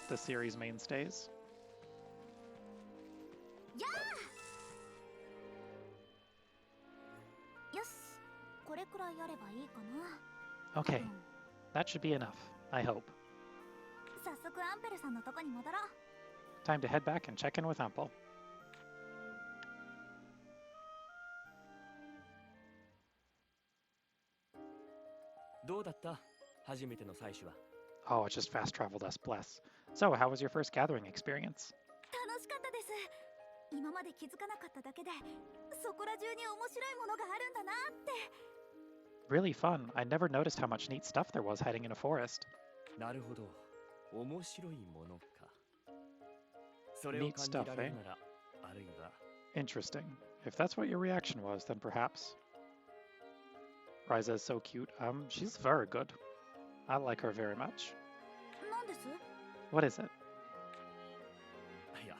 the series mainstays. よし、これくらいやればいいかな。 Okay, that should be enough, I hope. 早速アンペルさんのとこに戻ろう。 Time to head back and check in with Empel. どうだった初めての採取は。 Oh, it just fast traveled us, bless. So, how was your first gathering experience? 楽しかったです。今まで気づかなかっただけで、そこら中に面白いものがあるんだなって。 Really fun. I never noticed how much neat stuff there was hiding in a forest. なるほど。面白いものか。それを感じられるなら、あるいは。 Interesting. If that's what your reaction was, then perhaps. Ryza is so cute. She's very good. I like her very much. なんです？ What is it? いや、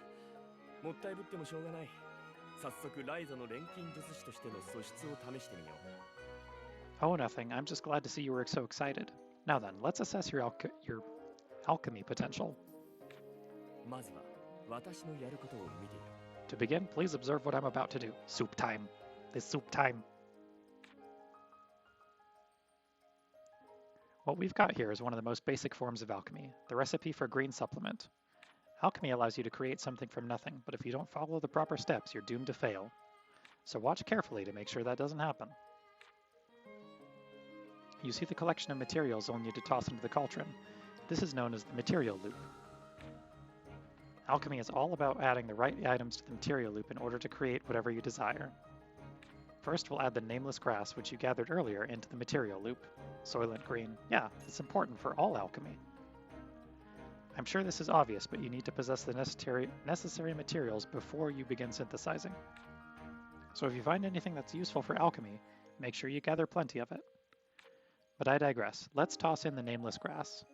もったいぶってもしょうがない。早速ライザの錬金術師としての素質を試してみよう。 Oh, nothing. I'm just glad to see you were so excited. Now then, let's assess your alchemy potential. まずは私のやることを見ている。 To begin, please observe what I'm about to do. Soup time. It's soup time. What we've got here is one of the most basic forms of alchemy, the recipe for green supplement. Alchemy allows you to create something from nothing, but if you don't follow the proper steps, you're doomed to fail. So watch carefully to make sure that doesn't happen. You see the collection of materials you'll need to toss into the cauldron. This is known as the material loop. Alchemy is all about adding the right items to the material loop in order to create whatever you desire. First, we'll add the nameless grass, which you gathered earlier, into the material loop. Soylent Green. Yeah, it's important for all alchemy. I'm sure this is obvious, but you need to possess the necessary materials before you begin synthesizing. So if you find anything that's useful for alchemy, make sure you gather plenty of it. But I digress. Let's toss in the nameless grass.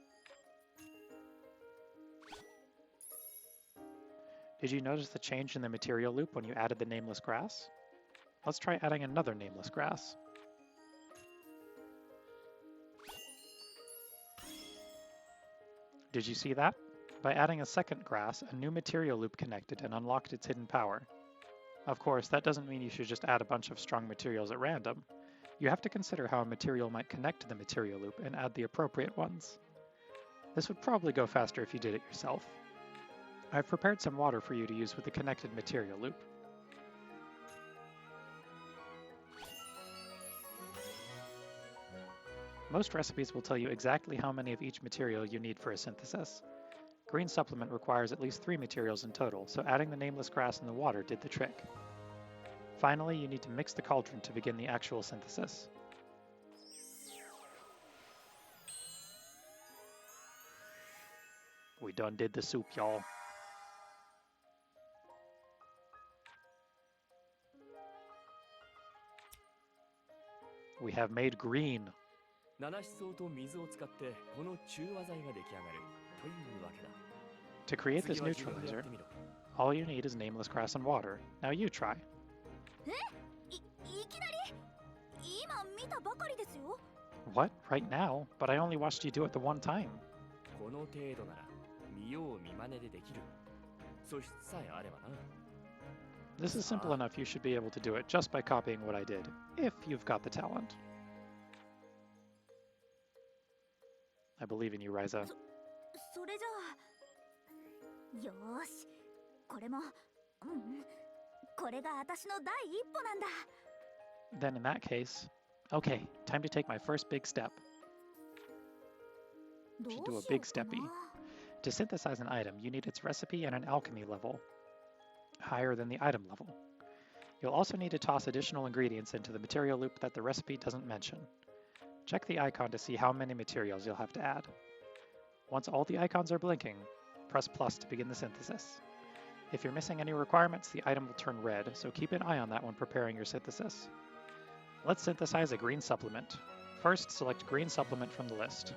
Did you notice the change in the material loop when you added the nameless grass? Let's try adding another nameless grass. Did you see that? By adding a second grass, a new material loop connected and unlocked its hidden power. Of course, that doesn't mean you should just add a bunch of strong materials at random. You have to consider how a material might connect to the material loop and add the appropriate ones. This would probably go faster if you did it yourself. I've prepared some water for you to use with the connected material loop. Most recipes will tell you exactly how many of each material you need for a synthesis. Green supplement requires at least 3 materials in total, so adding the nameless grass in the water did the trick. Finally, you need to mix the cauldron to begin the actual synthesis. We done did the soup, y'all. We have made green. 七思想と水を使ってこの中和剤が出来上がるというわけだ。 To create this 次は自分でや neutralizer, ってみろ。 all you need is nameless grass and water. Now you try. いきなり今見たばかりですよ。 What? Right now? But I only watched you do it the one time. この程度なら見よう見まねでできる。素質さえあればな。 This is simple enough you should be able to do it just by copying what I did, if you've got the talent. I believe in you, Ryza. それじゃあよーし、これもこれが私の第一歩なんだ。 Then in that case, okay, time to take my first big step. どう Should し do よ a う big かな。 steppy. To synthesize an item, you need its recipe and an alchemy level higher than the item level. You'll also need to toss additional ingredients into the material loop that the recipe doesn't mention. Check the icon to see how many materials you'll have to add. Once all the icons are blinking, press plus to begin the synthesis. If you're missing any requirements, the item will turn red, so keep an eye on that when preparing your synthesis. Let's synthesize a green supplement. First, select green supplement from the list.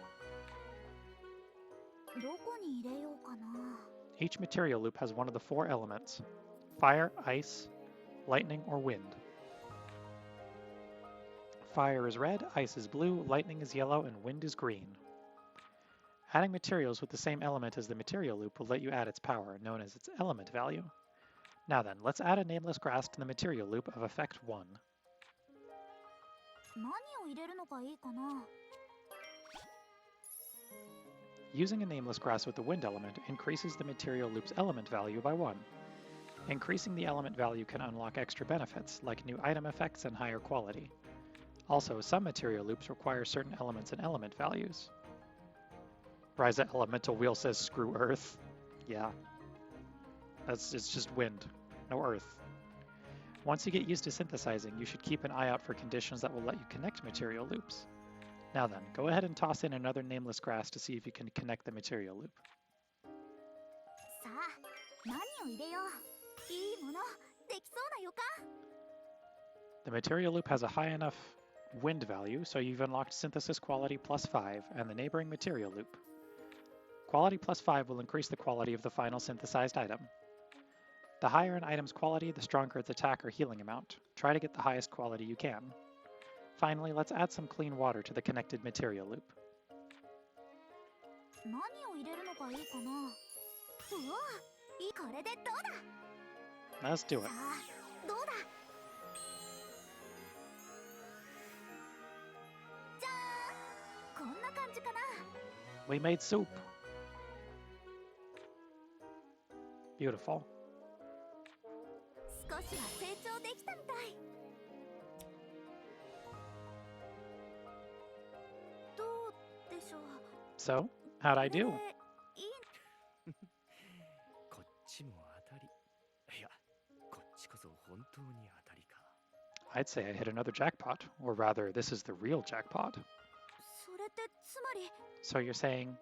どこに入れようかな。 Each material loop has one of the 4 elements: fire, ice, lightning, or wind. Fire is red, ice is blue, lightning is yellow, and wind is green. Adding materials with the same element as the material loop will let you add its power, known as its element value. Now then, let's add a nameless grass to the material loop of effect 1. 何を入れるのがいいかな。 Using a nameless grass with the wind element increases the material loop's element value by 1. Increasing the element value can unlock extra benefits, like new item effects and higher quality. Also, some material loops require certain elements and element values. Ryza Elemental Wheel says screw Earth. Yeah. It's just wind, no Earth. Once you get used to synthesizing, you should keep an eye out for conditions that will let you connect material loops. Now then, go ahead and toss in another nameless grass to see if you can connect the material loop. さあ、何を入れよう。いいものできそうな予感。 The material loop has a high enough wind value, so you've unlocked synthesis quality plus 5 and the neighboring material loop. Quality plus 5 will increase the quality of the final synthesized item. The higher an item's quality, the stronger its attack or healing amount. Try to get the highest quality you can. Finally, let's add some clean water to the connected material loop. 何を入れるのがいいかな。うわ、これでどうだ。 Let's do it. さあ、どうだ。じゃーん、こんな感じかな。 We made soup. Beautiful. 少しは成長できたみたい。どうでしょう。 So, how'd I do? これでいい。こっちも当たり。いや、こっちこそ本当に当たりか。 I'd say I hit another jackpot, or rather, this is the real jackpot. それってつまり。 So you're saying,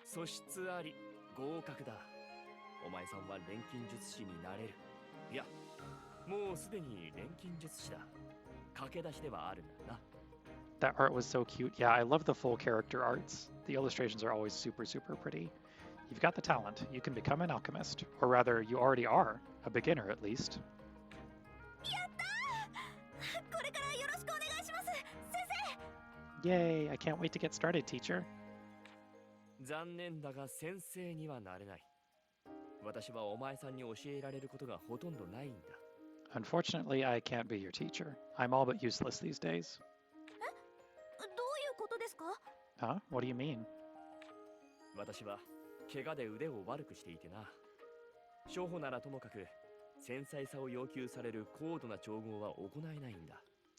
素質あり、合格だ。お前さんは錬金術師になれる。いや、もうすでに錬金術師だ。駆け出しではあるんだな。 that art was so cute. Yeah, I love the full character arts. The illustrations are always super, super pretty. You've got the talent. You can become an alchemist. Or rather, you already are. A beginner, at least. やったー。これからよろしくお願いします、先生。 Yay, I can't wait to get started, teacher. 残念だが先生にはなれない。私はお前さんに教えられることがほとんどないんだ。 Unfortunately, I can't be your teacher. I'm all but useless these days. どういうことですか。 Huh? What do you mean? 私は怪我で腕を悪くしていてな。処方ならともかく繊細さを要求される高度な調合は行えないんだ。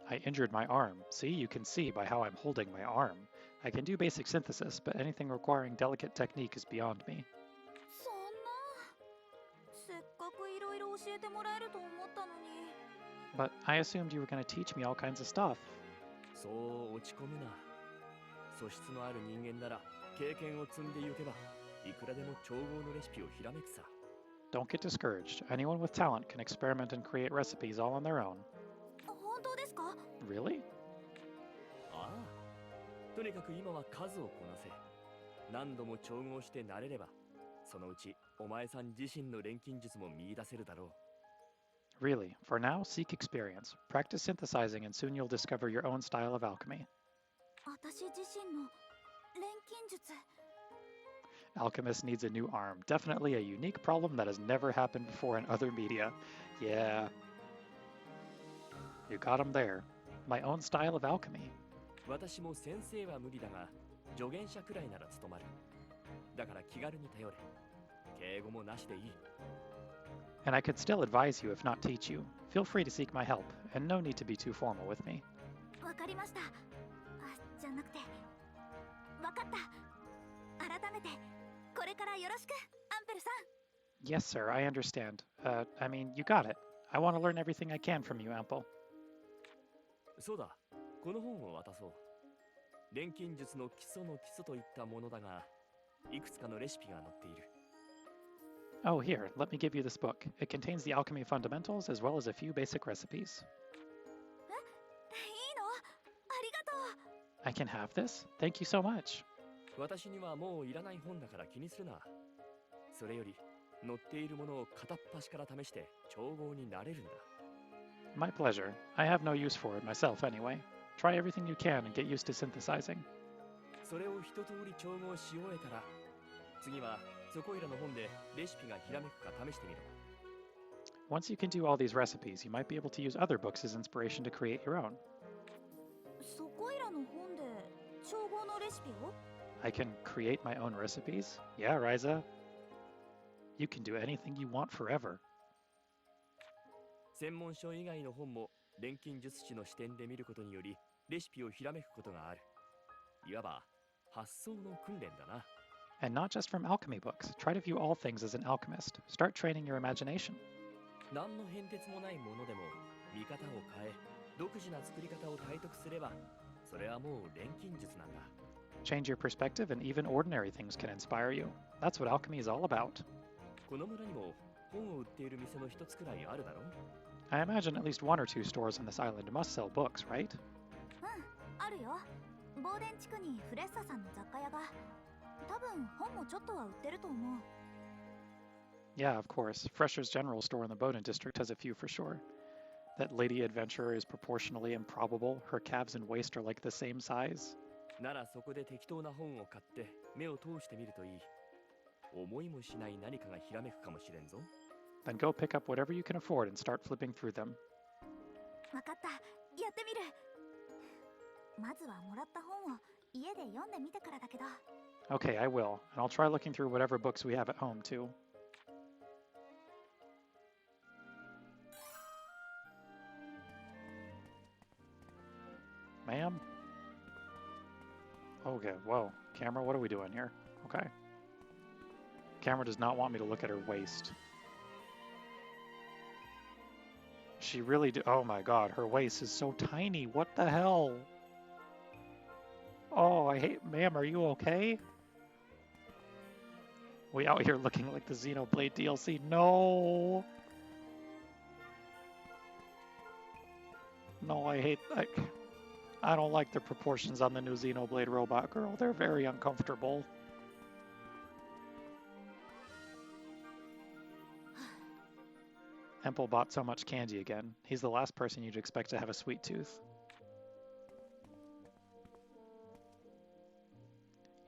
I injured my arm. See, you can see by how I'm holding my arm. I can do basic synthesis, but anything requiring delicate technique is beyond me. そんな。せっかくいろいろ教えてもらえると思ったのに。 But I assumed you were going to teach me all kinds of stuff. そう落ち込むな。素質のある人間なら経験を積んでゆけばいくらでも調合のレシピをひらめくさ。 Don't get discouraged. Anyone with talent can experiment and create recipes all on their own. 本当ですか？ Really? ああ。とにかく今は数をこなせ。何度も調合して慣れれば、そのうちお前さん自身の錬金術も見出せるだろう。 Really, for now, seek experience. Practice synthesizing and soon you'll discover your own style of alchemy. 私自身の錬金術。 Alchemist needs a new arm. Definitely a unique problem that has never happened before in other media. Yeah. You got him there. My own style of alchemy. 私も先生は無理だが、助言者くらいなら務まる。だから気軽に頼れ。敬語もなしでいい。 And I could still advise you if not teach you. Feel free to seek my help, and no need to be too formal with me. わかりました。あ、じゃなくて。わかった。改めて、これからよろしく、アンペルさん。 Yes, sir, I understand. I mean, you got it. I want to learn everything I can from you, Ample. そうだ、この本を渡そう。錬金術の基礎の基礎といったものだが、いくつかのレシピが載っている。 Oh, here, let me give you this book. It contains the alchemy fundamentals as well as a few basic recipes. え、いいの？ありがとう。 I can have this? Thank you so much. 私にはもういらない本だから気にするな。それより、載っているものを片っ端から試して調合になれるんだ。 My pleasure. I have no use for it myself anyway. Try everything you can and get used to synthesizing. それを一通り調合し終えたら、次はそこいらの本でレシピがひらめくか試してみろ。 Once you can do all these recipes, you might be able to use other books as inspiration to create your own. そこいらの本で調合のレシピを？ I can create my own recipes? Yeah, Ryza. You can do anything you want forever. 専門書以外の本も錬金術師の視点で見ることによりレシピをひらめくことがある。いわば発想の訓練だな。 And not just from alchemy books. Try to view all things as an alchemist. Start training your imagination. 何の変哲もないものでも見方を変え、独自な作り方を体得すれば、それはもう錬金術なんだ。 Change your perspective, and even ordinary things can inspire you. That's what alchemy is all about. この村にも本を売っている店の一つくらいあるだろう。 I imagine at least one or two stores on this island must sell books, right? あるよ。ボーデン地区にフレッサさんの雑貨屋が。多分本もちょっとは売ってると思う。 Yeah, of course. Fresher's General Store in the Bowden District has a few for sure. That lady adventurer is proportionally improbable. Her calves and waist are like the same size. ならそこで適当な本を買って目を通してみるといい。思いもしない何かがひらめくかもしれんぞ。 Then go pick up whatever you can afford and start flipping through them. わかった。やってみる。まずはもらった本を家で読んでみてからだけど。 Okay, I will. And I'll try looking through whatever books we have at home, too. Ma'am? Okay, whoa. Camera, what are we doing here? Okay. Camera does not want me to look at her waist. She really do. Oh my god, her waist is so tiny. What the hell? Oh, I hate. Ma'am, are you okay? We out here looking like the Xenoblade DLC. No! No, I hate. I don't like the proportions on the new Xenoblade Robot Girl. They're very uncomfortable. Emple bought so much candy again. He's the last person you'd expect to have a sweet tooth.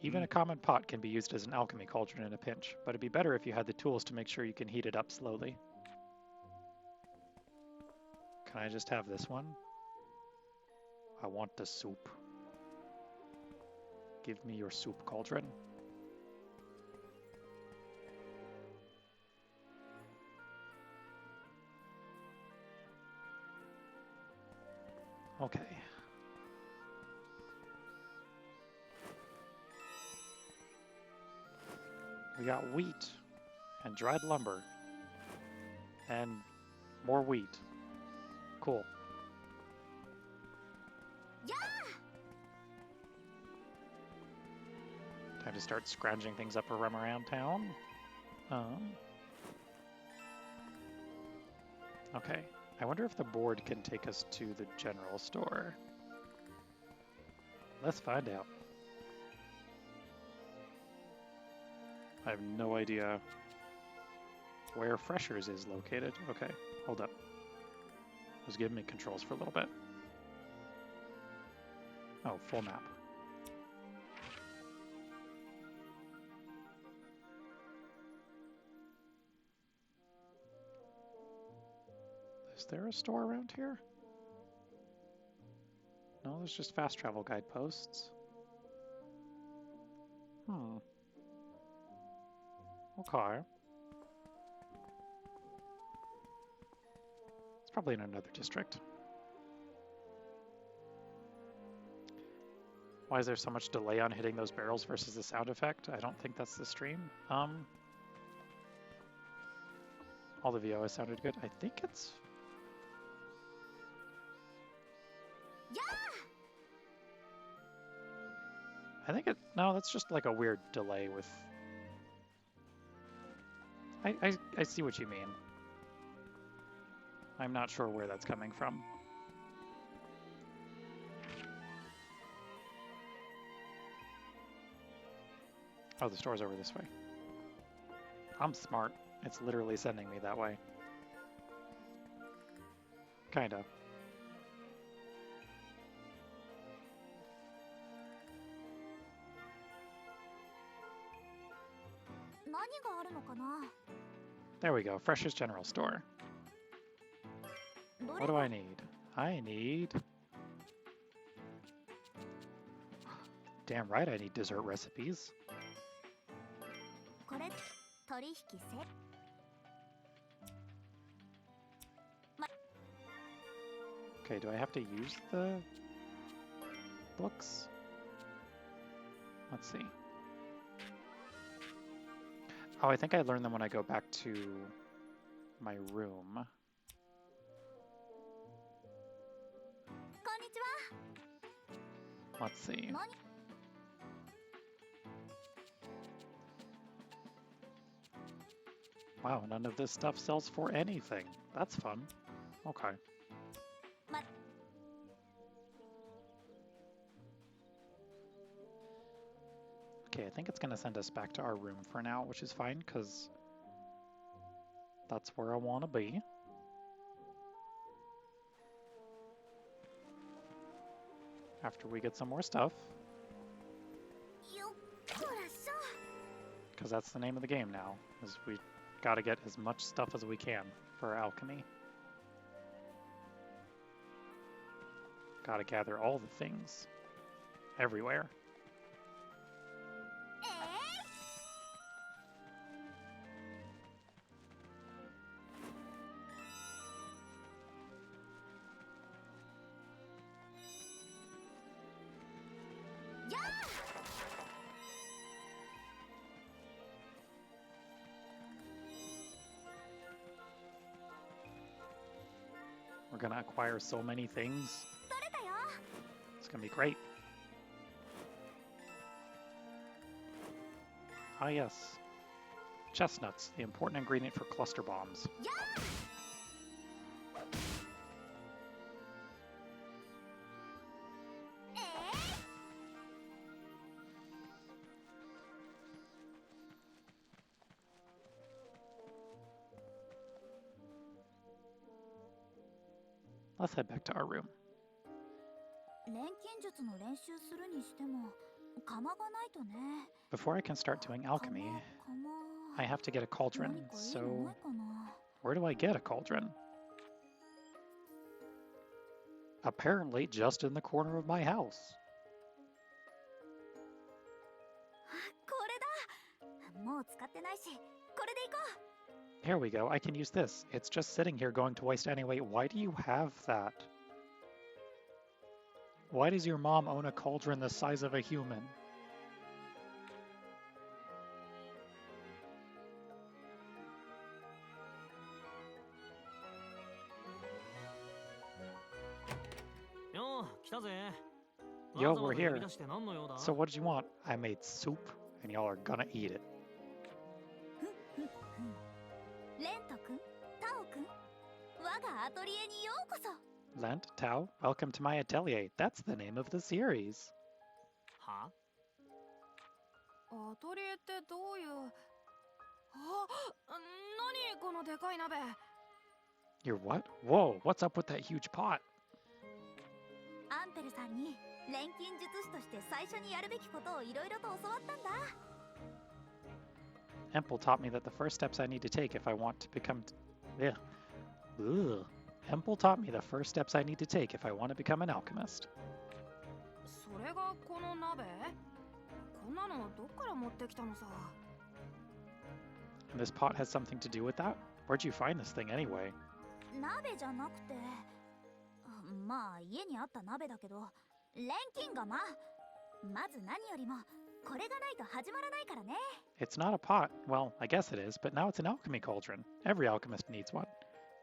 Even a common pot can be used as an alchemy cauldron in a pinch, but it'd be better if you had the tools to make sure you can heat it up slowly. Can I just have this one? I want the soup. Give me your soup cauldron. Okay. We got wheat and dried lumber and more wheat. Cool. Yeah! Time to start scrounging things up around town. Okay. I wonder if the board can take us to the general store. Let's find out. I have no idea where Freshers is located. Okay, hold up. It was giving me controls for a little bit. Oh, full map. Is there a store around here? No, there's just fast travel guideposts. Okay. It's probably in another district. Why is there so much delay on hitting those barrels versus the sound effect? I don't think that's the stream. All the VO has sounded good. I think it's... Yeah! I think it... No, that's just like a weird delay with... I see what you mean. I'm not sure where that's coming from. Oh, the store's over this way. I'm smart. It's literally sending me that way. Kinda. There we go. Fresh's General Store. What do I need? I need... Damn right I need dessert recipes. Okay, do I have to use the books? Let's see. Oh, I think I learned them when I go back to my room. Let's see. Wow, none of this stuff sells for anything. That's fun. Okay. Okay, I think it's going to send us back to our room for now, which is fine, because that's where I want to be. After we get some more stuff. Because that's the name of the game now, is we gotta get as much stuff as we can for alchemy. Gotta gather all the things everywhere. We're gonna acquire so many things. It's gonna be great. Ah yes. Chestnuts, the important ingredient for cluster bombs. Let's head back to our room. Before I can start doing alchemy, I have to get a cauldron, so where do I get a cauldron? Apparently just in the corner of my house. Here we go, I can use this. It's just sitting here going to waste anyway. Why do you have that? Why does your mom own a cauldron the size of a human? 来たぜ。 Yo, わざわ we're ざ呼び here. 出して何の用だ？ So what did you want? I made soup, and y'all are gonna eat it. レント君、タオ君、我がアトリエにようこそ。 Lent, Tao, welcome to my atelier. That's the name of the series. は？アトリエってどういう。あ、何このでかい鍋。 You're what? Whoa, what's up with that huge pot? アンペルさんに錬金術師として最初にやるべきことをいろいろと教わったんだ。 Empel taught me that the first steps I need to take if I want to become... Ugh. Ugh. Empel taught me the first steps I need to take if I want to become an alchemist. それがこの鍋。こんなのどっから持ってきたのさ。 And this pot has something to do with that? Where'd you find this thing anyway? 鍋じゃなくて、まあ家にあった鍋だけど、錬金釜。まず何よりもこれがないと始まらないからね。 It's not a pot. Well, I guess it is, but now it's an alchemy cauldron. Every alchemist needs one.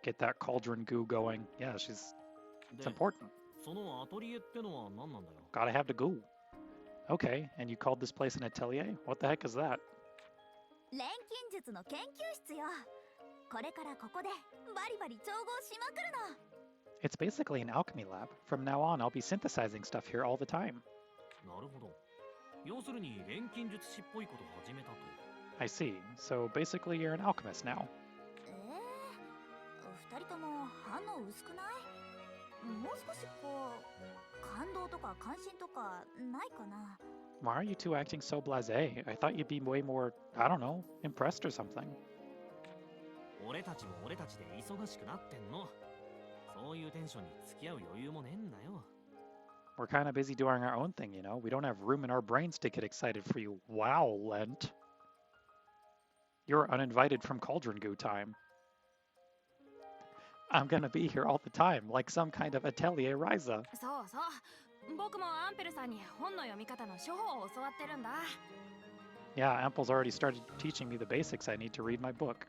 Get that cauldron goo going. Yeah, it's で、 important. そのアトリエってのは何なんだよ。 Gotta have the goo. Okay, and you called this place an atelier? What the heck is that? 錬金術の研究室よ。これからここでバリバリ調合しまくるの。 It's basically an alchemy lab. From now on, I'll be synthesizing stuff here all the time. なるほど。要するに錬金術師っぽいことを始めたと。 I see. So basically, you're an alchemist now. 二人とも反応薄くない？もう少しこう感動とか関心とかないかな？ Why are you two acting so blasé? I thought you'd be way more, I don't know, impressed or something. 俺たちも俺たちで忙しくなってんの。そういうテンションに付き合う余裕もねえんだよ。 We're kind of busy doing our own thing, you know? We don't have room in our brains to get excited for you. Wow, Lent. You're uninvited from Cauldron Goo time. I'm gonna be here all the time, like some kind of Atelier Ryza. そうそう。僕もアンペルさんに本の読み方の処方を教わってるんだ。 Yeah, Ample's already started teaching me the basics I need to read my book.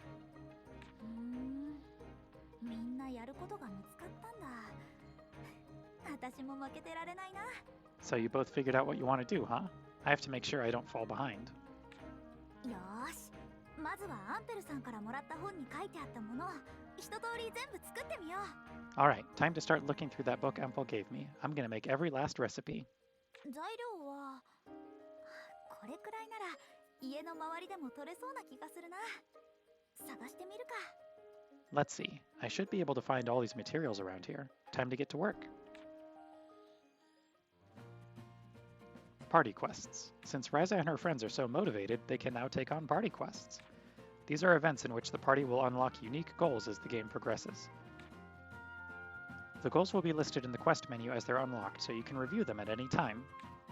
みんなやることが見つかったんだ。私も負けてられないな。 So you both figured out what you want to do, huh? I have to make sure I don't fall behind. よーし、まずはアンペルさんからもらった本に書いてあったものを一通り全部作ってみよう。 Alright, time to start looking through that book Ample gave me. I'm gonna make every last recipe. 材料はこれくらいなら家の周りでも取れそうな気がするな。探してみるか。 Let's see. I should be able to find all these materials around here. Time to get to work. Party quests. Since Ryza and her friends are so motivated, they can now take on party quests. These are events in which the party will unlock unique goals as the game progresses. The goals will be listed in the quest menu as they're unlocked, so you can review them at any time.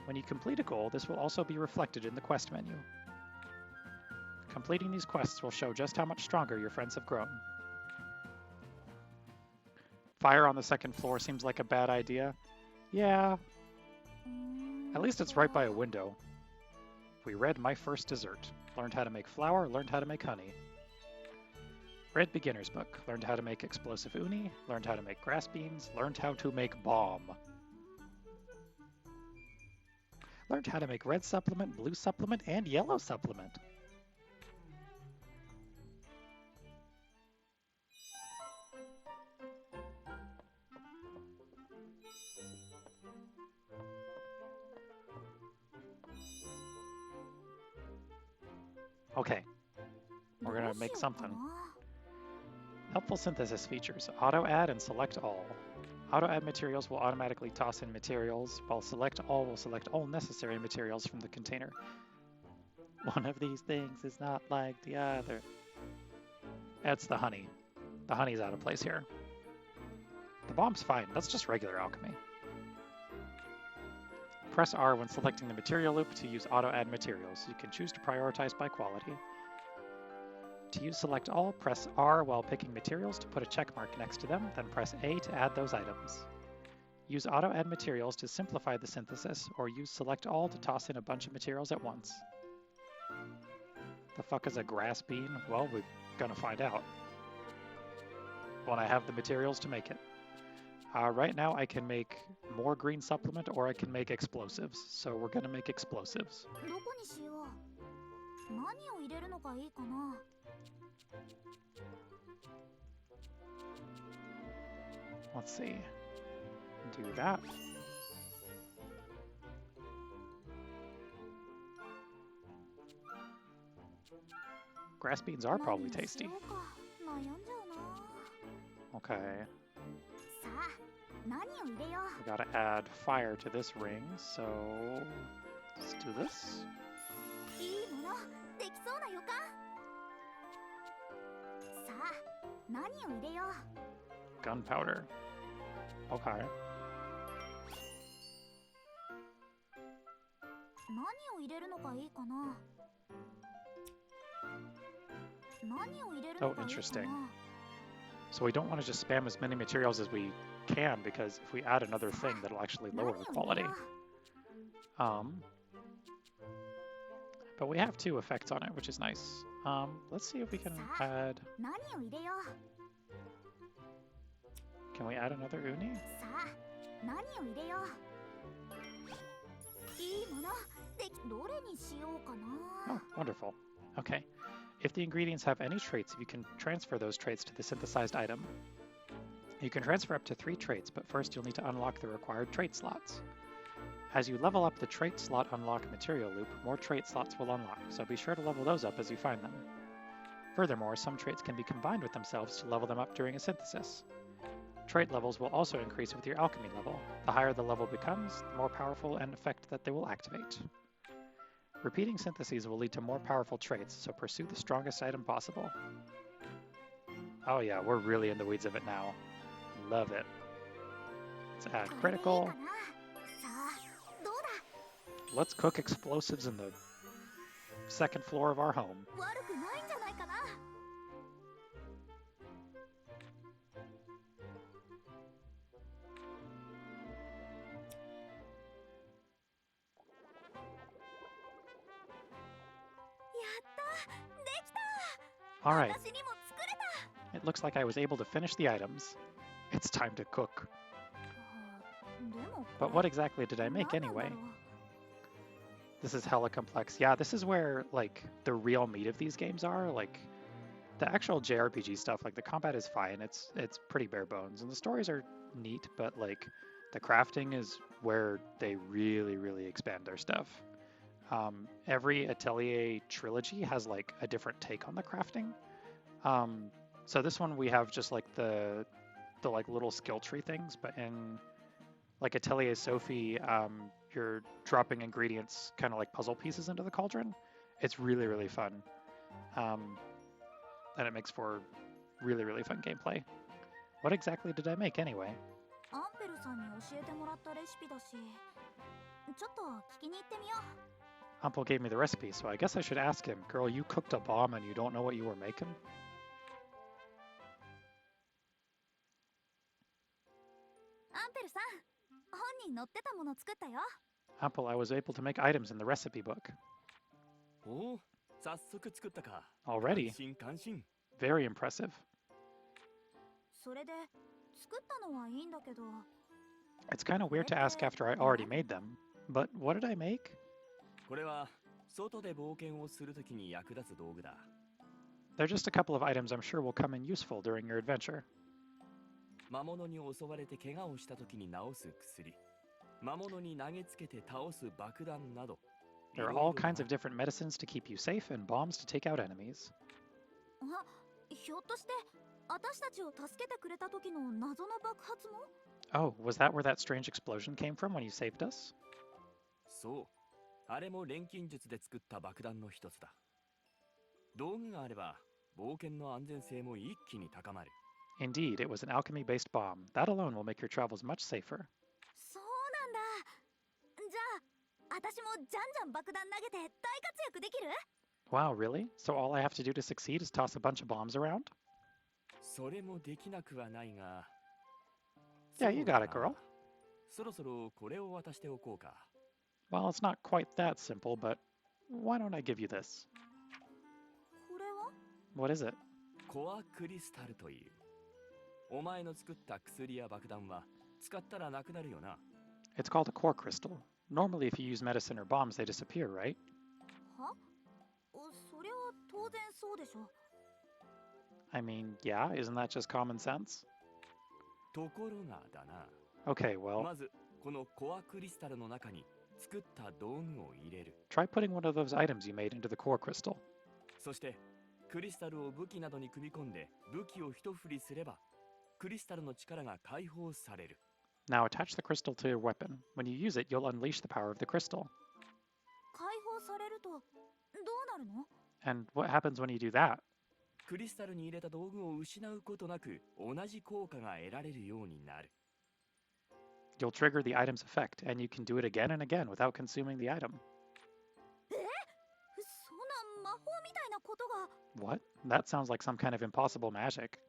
When you complete a goal, this will also be reflected in the quest menu. Completing these quests will show just how much stronger your friends have grown. Fire on the second floor seems like a bad idea. Yeah. At least it's right by a window. We read My First Dessert. Learned how to make flour, learned how to make honey. Read Beginner's Book. Learned how to make explosive uni, learned how to make grass beans, learned how to make bomb. Learned how to make red supplement, blue supplement, and yellow supplement. Okay, we're gonna make something. Helpful synthesis features. Auto add and select all. Auto add materials will automatically toss in materials, while select all will select all necessary materials from the container. One of these things is not like the other. That's the honey. The honey's out of place here. The bomb's fine. That's just regular alchemy. Press R when selecting the material loop to use auto add materials. You can choose to prioritize by quality. To use select all, press R while picking materials to put a check mark next to them, then press A to add those items. Use auto add materials to simplify the synthesis, or use select all to toss in a bunch of materials at once. The fuck is a grass bean? Well, we're gonna find out when I have the materials to make it. Right now I can make more green supplement or I can make explosives. So we're gonna make explosives. どこにしよう。何を入れるのがいいかな。Let's see. Do that. Grass beans are probably 何に tasty. しようか。悩んじゃうな。 Okay. さあ、何を入れよ We gotta add fire to this ring, so let's do this. う。いいもの、できそうな予感。さあ、何を入れよう。 Gunpowder. Okay. 何を入れるのがいいかな。何を入れるの Oh, がいいか interesting. な。 So we don't want to just spam as many materials as we can, because if we add another thing, that'll actually lower the quality. But we have 2 effects on it, which is nice. Let's see if we can add... 何を入れよう。 Can we add another uni? さあ、何を入れよう。いいもの、どれにしようかな。 Oh, wonderful. Okay. If the ingredients have any traits, you can transfer those traits to the synthesized item. You can transfer up to 3 traits, but first you'll need to unlock the required trait slots. As you level up the trait slot unlock material loop, more trait slots will unlock, so be sure to level those up as you find them. Furthermore, some traits can be combined with themselves to level them up during a synthesis. Trait levels will also increase with your alchemy level. The higher the level becomes, the more powerful an effect that they will activate. Repeating syntheses will lead to more powerful traits, so pursue the strongest item possible. Oh yeah, we're really in the weeds of it now. Love it. Let's add critical. さあ、どうだ。 Let's cook explosives in the second floor of our home. 悪くないんじゃないかな。 All right. 私にも作れた。 It looks like I was able to finish the items. It's time to cook. でも But what exactly did I make 何なんだ anyway? ろう。 This is hella complex. Yeah, this is where, like, the real meat of these games are. Like, the actual JRPG stuff, like, the combat is fine. It's pretty bare bones. And the stories are neat, but, like, the crafting is where they really, really expand their stuff. Every Atelier trilogy has, like, a different take on the crafting. So this one we have just, like, the like, little skill tree things, but in, like, Atelier Sophie, you're dropping ingredients kind of like puzzle pieces into the cauldron. It's really, really fun. And it makes for really, really fun gameplay. What exactly did I make anyway? アンペルさんに教えてもらったレシピだし、ちょっと聞きに行ってみよう。 Ample gave me the recipe, so I guess I should ask him. Girl, you cooked a bomb and you don't know what you were making? アンペルさん、本に載ってたもの作ったよ。 Ample, I was able to make items in the recipe book. おお、早速作ったか。 Already? 感心感心。 Very impressive. それで、作ったのはいいんだけど。 It's kind of weird to ask after I already made them. But what did I make? これは外で冒険をするときに役立つ道具だ。 They're just a couple of items I'm sure will come in useful during your adventure. 魔物に襲われて怪我をしたときに治す薬、魔物に投げつけて倒す爆弾など。 There are all kinds of different medicines to keep you safe and bombs to take out enemies. あ、ひょっとして、私たちを助けてくれた時の謎の爆発も？ Oh, was that where that strange explosion came from when you saved us? そう、あれも錬金術で作った爆弾の一つだ。道具があれば冒険の安全性も一気に高まる。 Indeed, it was an alchemy-based bomb. That alone will make your travels much safer. そうなんだ。じゃあ、私もじゃんじゃん爆弾投げて大活躍できる？ Wow, really? So all I have to do to succeed is toss a bunch of bombs around? それもできなくはないが。 Yeah, you got it, girl. そろそろこれを渡しておこうか。 Well, it's not quite that simple, but why don't I give you this? これは？ What is it? コアクリスタルという。お前の作った薬や爆弾は使ったらなくなるよな。 It's called a core crystal. Normally, if you use medicine or bombs, they disappear, right? はそれは当然そうでしょ。 I mean, yeah, isn't that just common sense? ところがだな。 Okay, well, まずこのコアクリスタルの中に作った道具を入れる。 try putting one of those items you made into the core crystal. そしてクリスタルを武器などに組み込んで武器を一振りすればクリスタルの力が解放される。 Now attach the crystal to your weapon. When you use it, you'll unleash the power of the crystal. 解放されるとどうなるの？ And what happens when you do that? クリスタルに入れた道具を失うことなく同じ効果が得られるようになる。 You'll trigger the item's effect, and you can do it again and again without consuming the item. そんな魔法みたいなことが。 What? That sounds like some kind of impossible magic.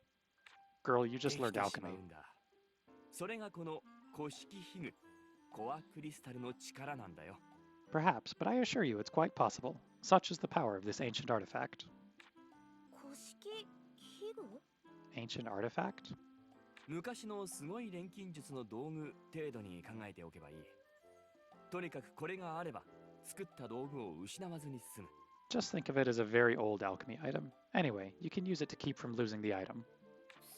Girl, you just で learned きてしま alchemy. うんだ。それがこの古式ヒグコアクリスタルの力なんだよ。 Perhaps, but I assure you it's quite possible. Such is the power of this ancient artifact. 古式器具？ Ancient artifact? 昔のすごい錬金術の道具程度に考えておけばいい。とにかくこれがあれば作った道具を失わずに済む。 Just think of it as a very old alchemy item. Anyway, you can use it to keep from losing the item.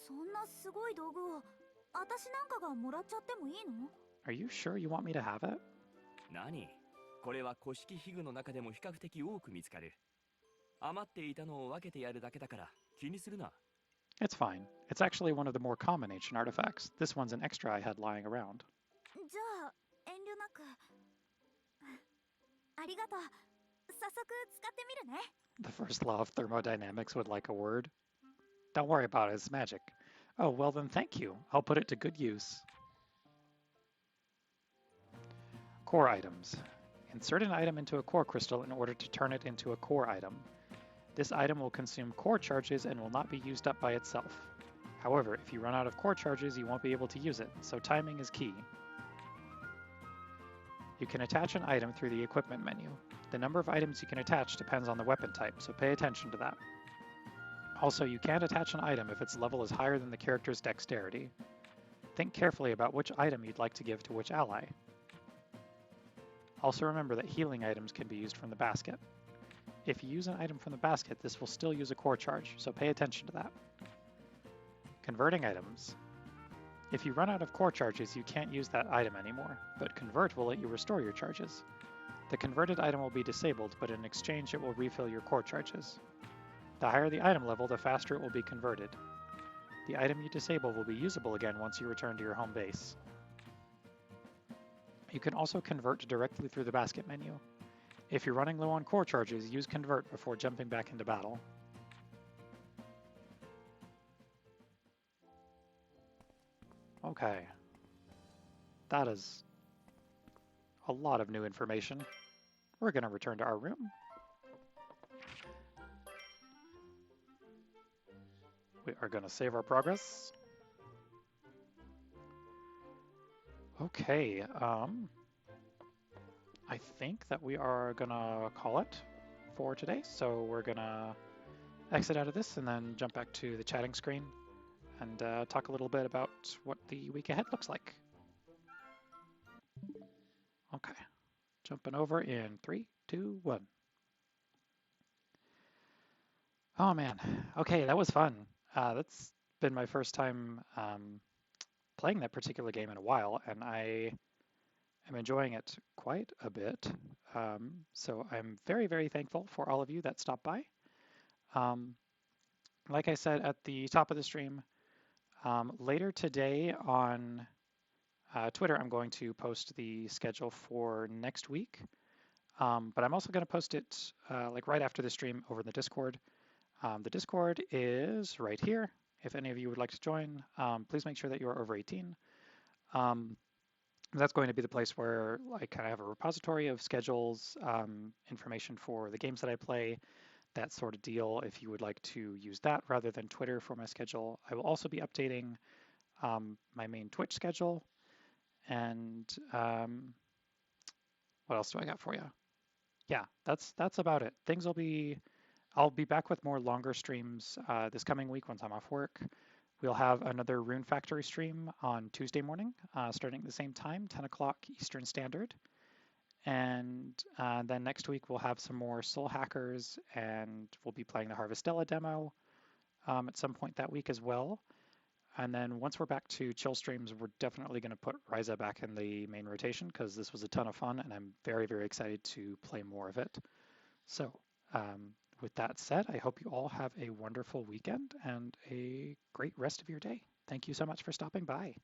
そんなすごい道具を私なんかがもらっちゃってもいいの？ Are you sure you want me to have it? 何？これは古式ヒグの中でも比較的多く見つかる。余っていたのを分けてやるだけだから気にするな。 It's fine. It's actually one of the more common ancient artifacts. This one's an extra I had lying around. じゃあ遠慮なく。ありがとう。早速使ってみるね。 The first law of thermodynamics would like a word. Don't worry about it, it's magic. Oh, well then thank you. I'll put it to good use. Core items. Insert an item into a core crystal in order to turn it into a core item. This item will consume core charges and will not be used up by itself. However, if you run out of core charges, you won't be able to use it, so timing is key. You can attach an item through the equipment menu. The number of items you can attach depends on the weapon type, so pay attention to that. Also, you can't attach an item if its level is higher than the character's dexterity. Think carefully about which item you'd like to give to which ally. Also remember that healing items can be used from the basket. If you use an item from the basket, this will still use a core charge, so pay attention to that. Converting items. If you run out of core charges, you can't use that item anymore, but Convert will let you restore your charges. The converted item will be disabled, but in exchange it will refill your core charges. The higher the item level, the faster it will be converted. The item you disable will be usable again once you return to your home base. You can also convert directly through the basket menu. If you're running low on core charges, use Convert before jumping back into battle. Okay. That is a lot of new information. We're going to return to our room. We are going to save our progress. Okay, I think that we are gonna call it for today. So we're gonna exit out of this and then jump back to the chatting screen and talk a little bit about what the week ahead looks like. Okay, jumping over in 3, 2, 1. Oh man, okay, that was fun. That's been my first time playing that particular game in a while, and I am enjoying it quite a bit. So I'm very, very thankful for all of you that stopped by. Like I said at the top of the stream, later today on Twitter, I'm going to post the schedule for next week. But I'm also going to post it like right after the stream over in the Discord. The Discord is right here. If any of you would like to join, please make sure that you are over 18. That's going to be the place where I kind of have a repository of schedules, information for the games that I play, that sort of deal. If you would like to use that rather than Twitter for my schedule, I will also be updating my main Twitch schedule. And what else do I got for you? Yeah, that's about it. I'll be back with more longer streams this coming week once I'm off work. We'll have another Rune Factory stream on Tuesday morning, starting at the same time, 10 o'clock Eastern Standard. And then next week we'll have some more Soul Hackers, and we'll be playing the Harvestella demo at some point that week as well. And then once we're back to chill streams, we're definitely going to put Ryza back in the main rotation because this was a ton of fun, and I'm very, very excited to play more of it. So with that said, I hope you all have a wonderful weekend and a great rest of your day. Thank you so much for stopping by.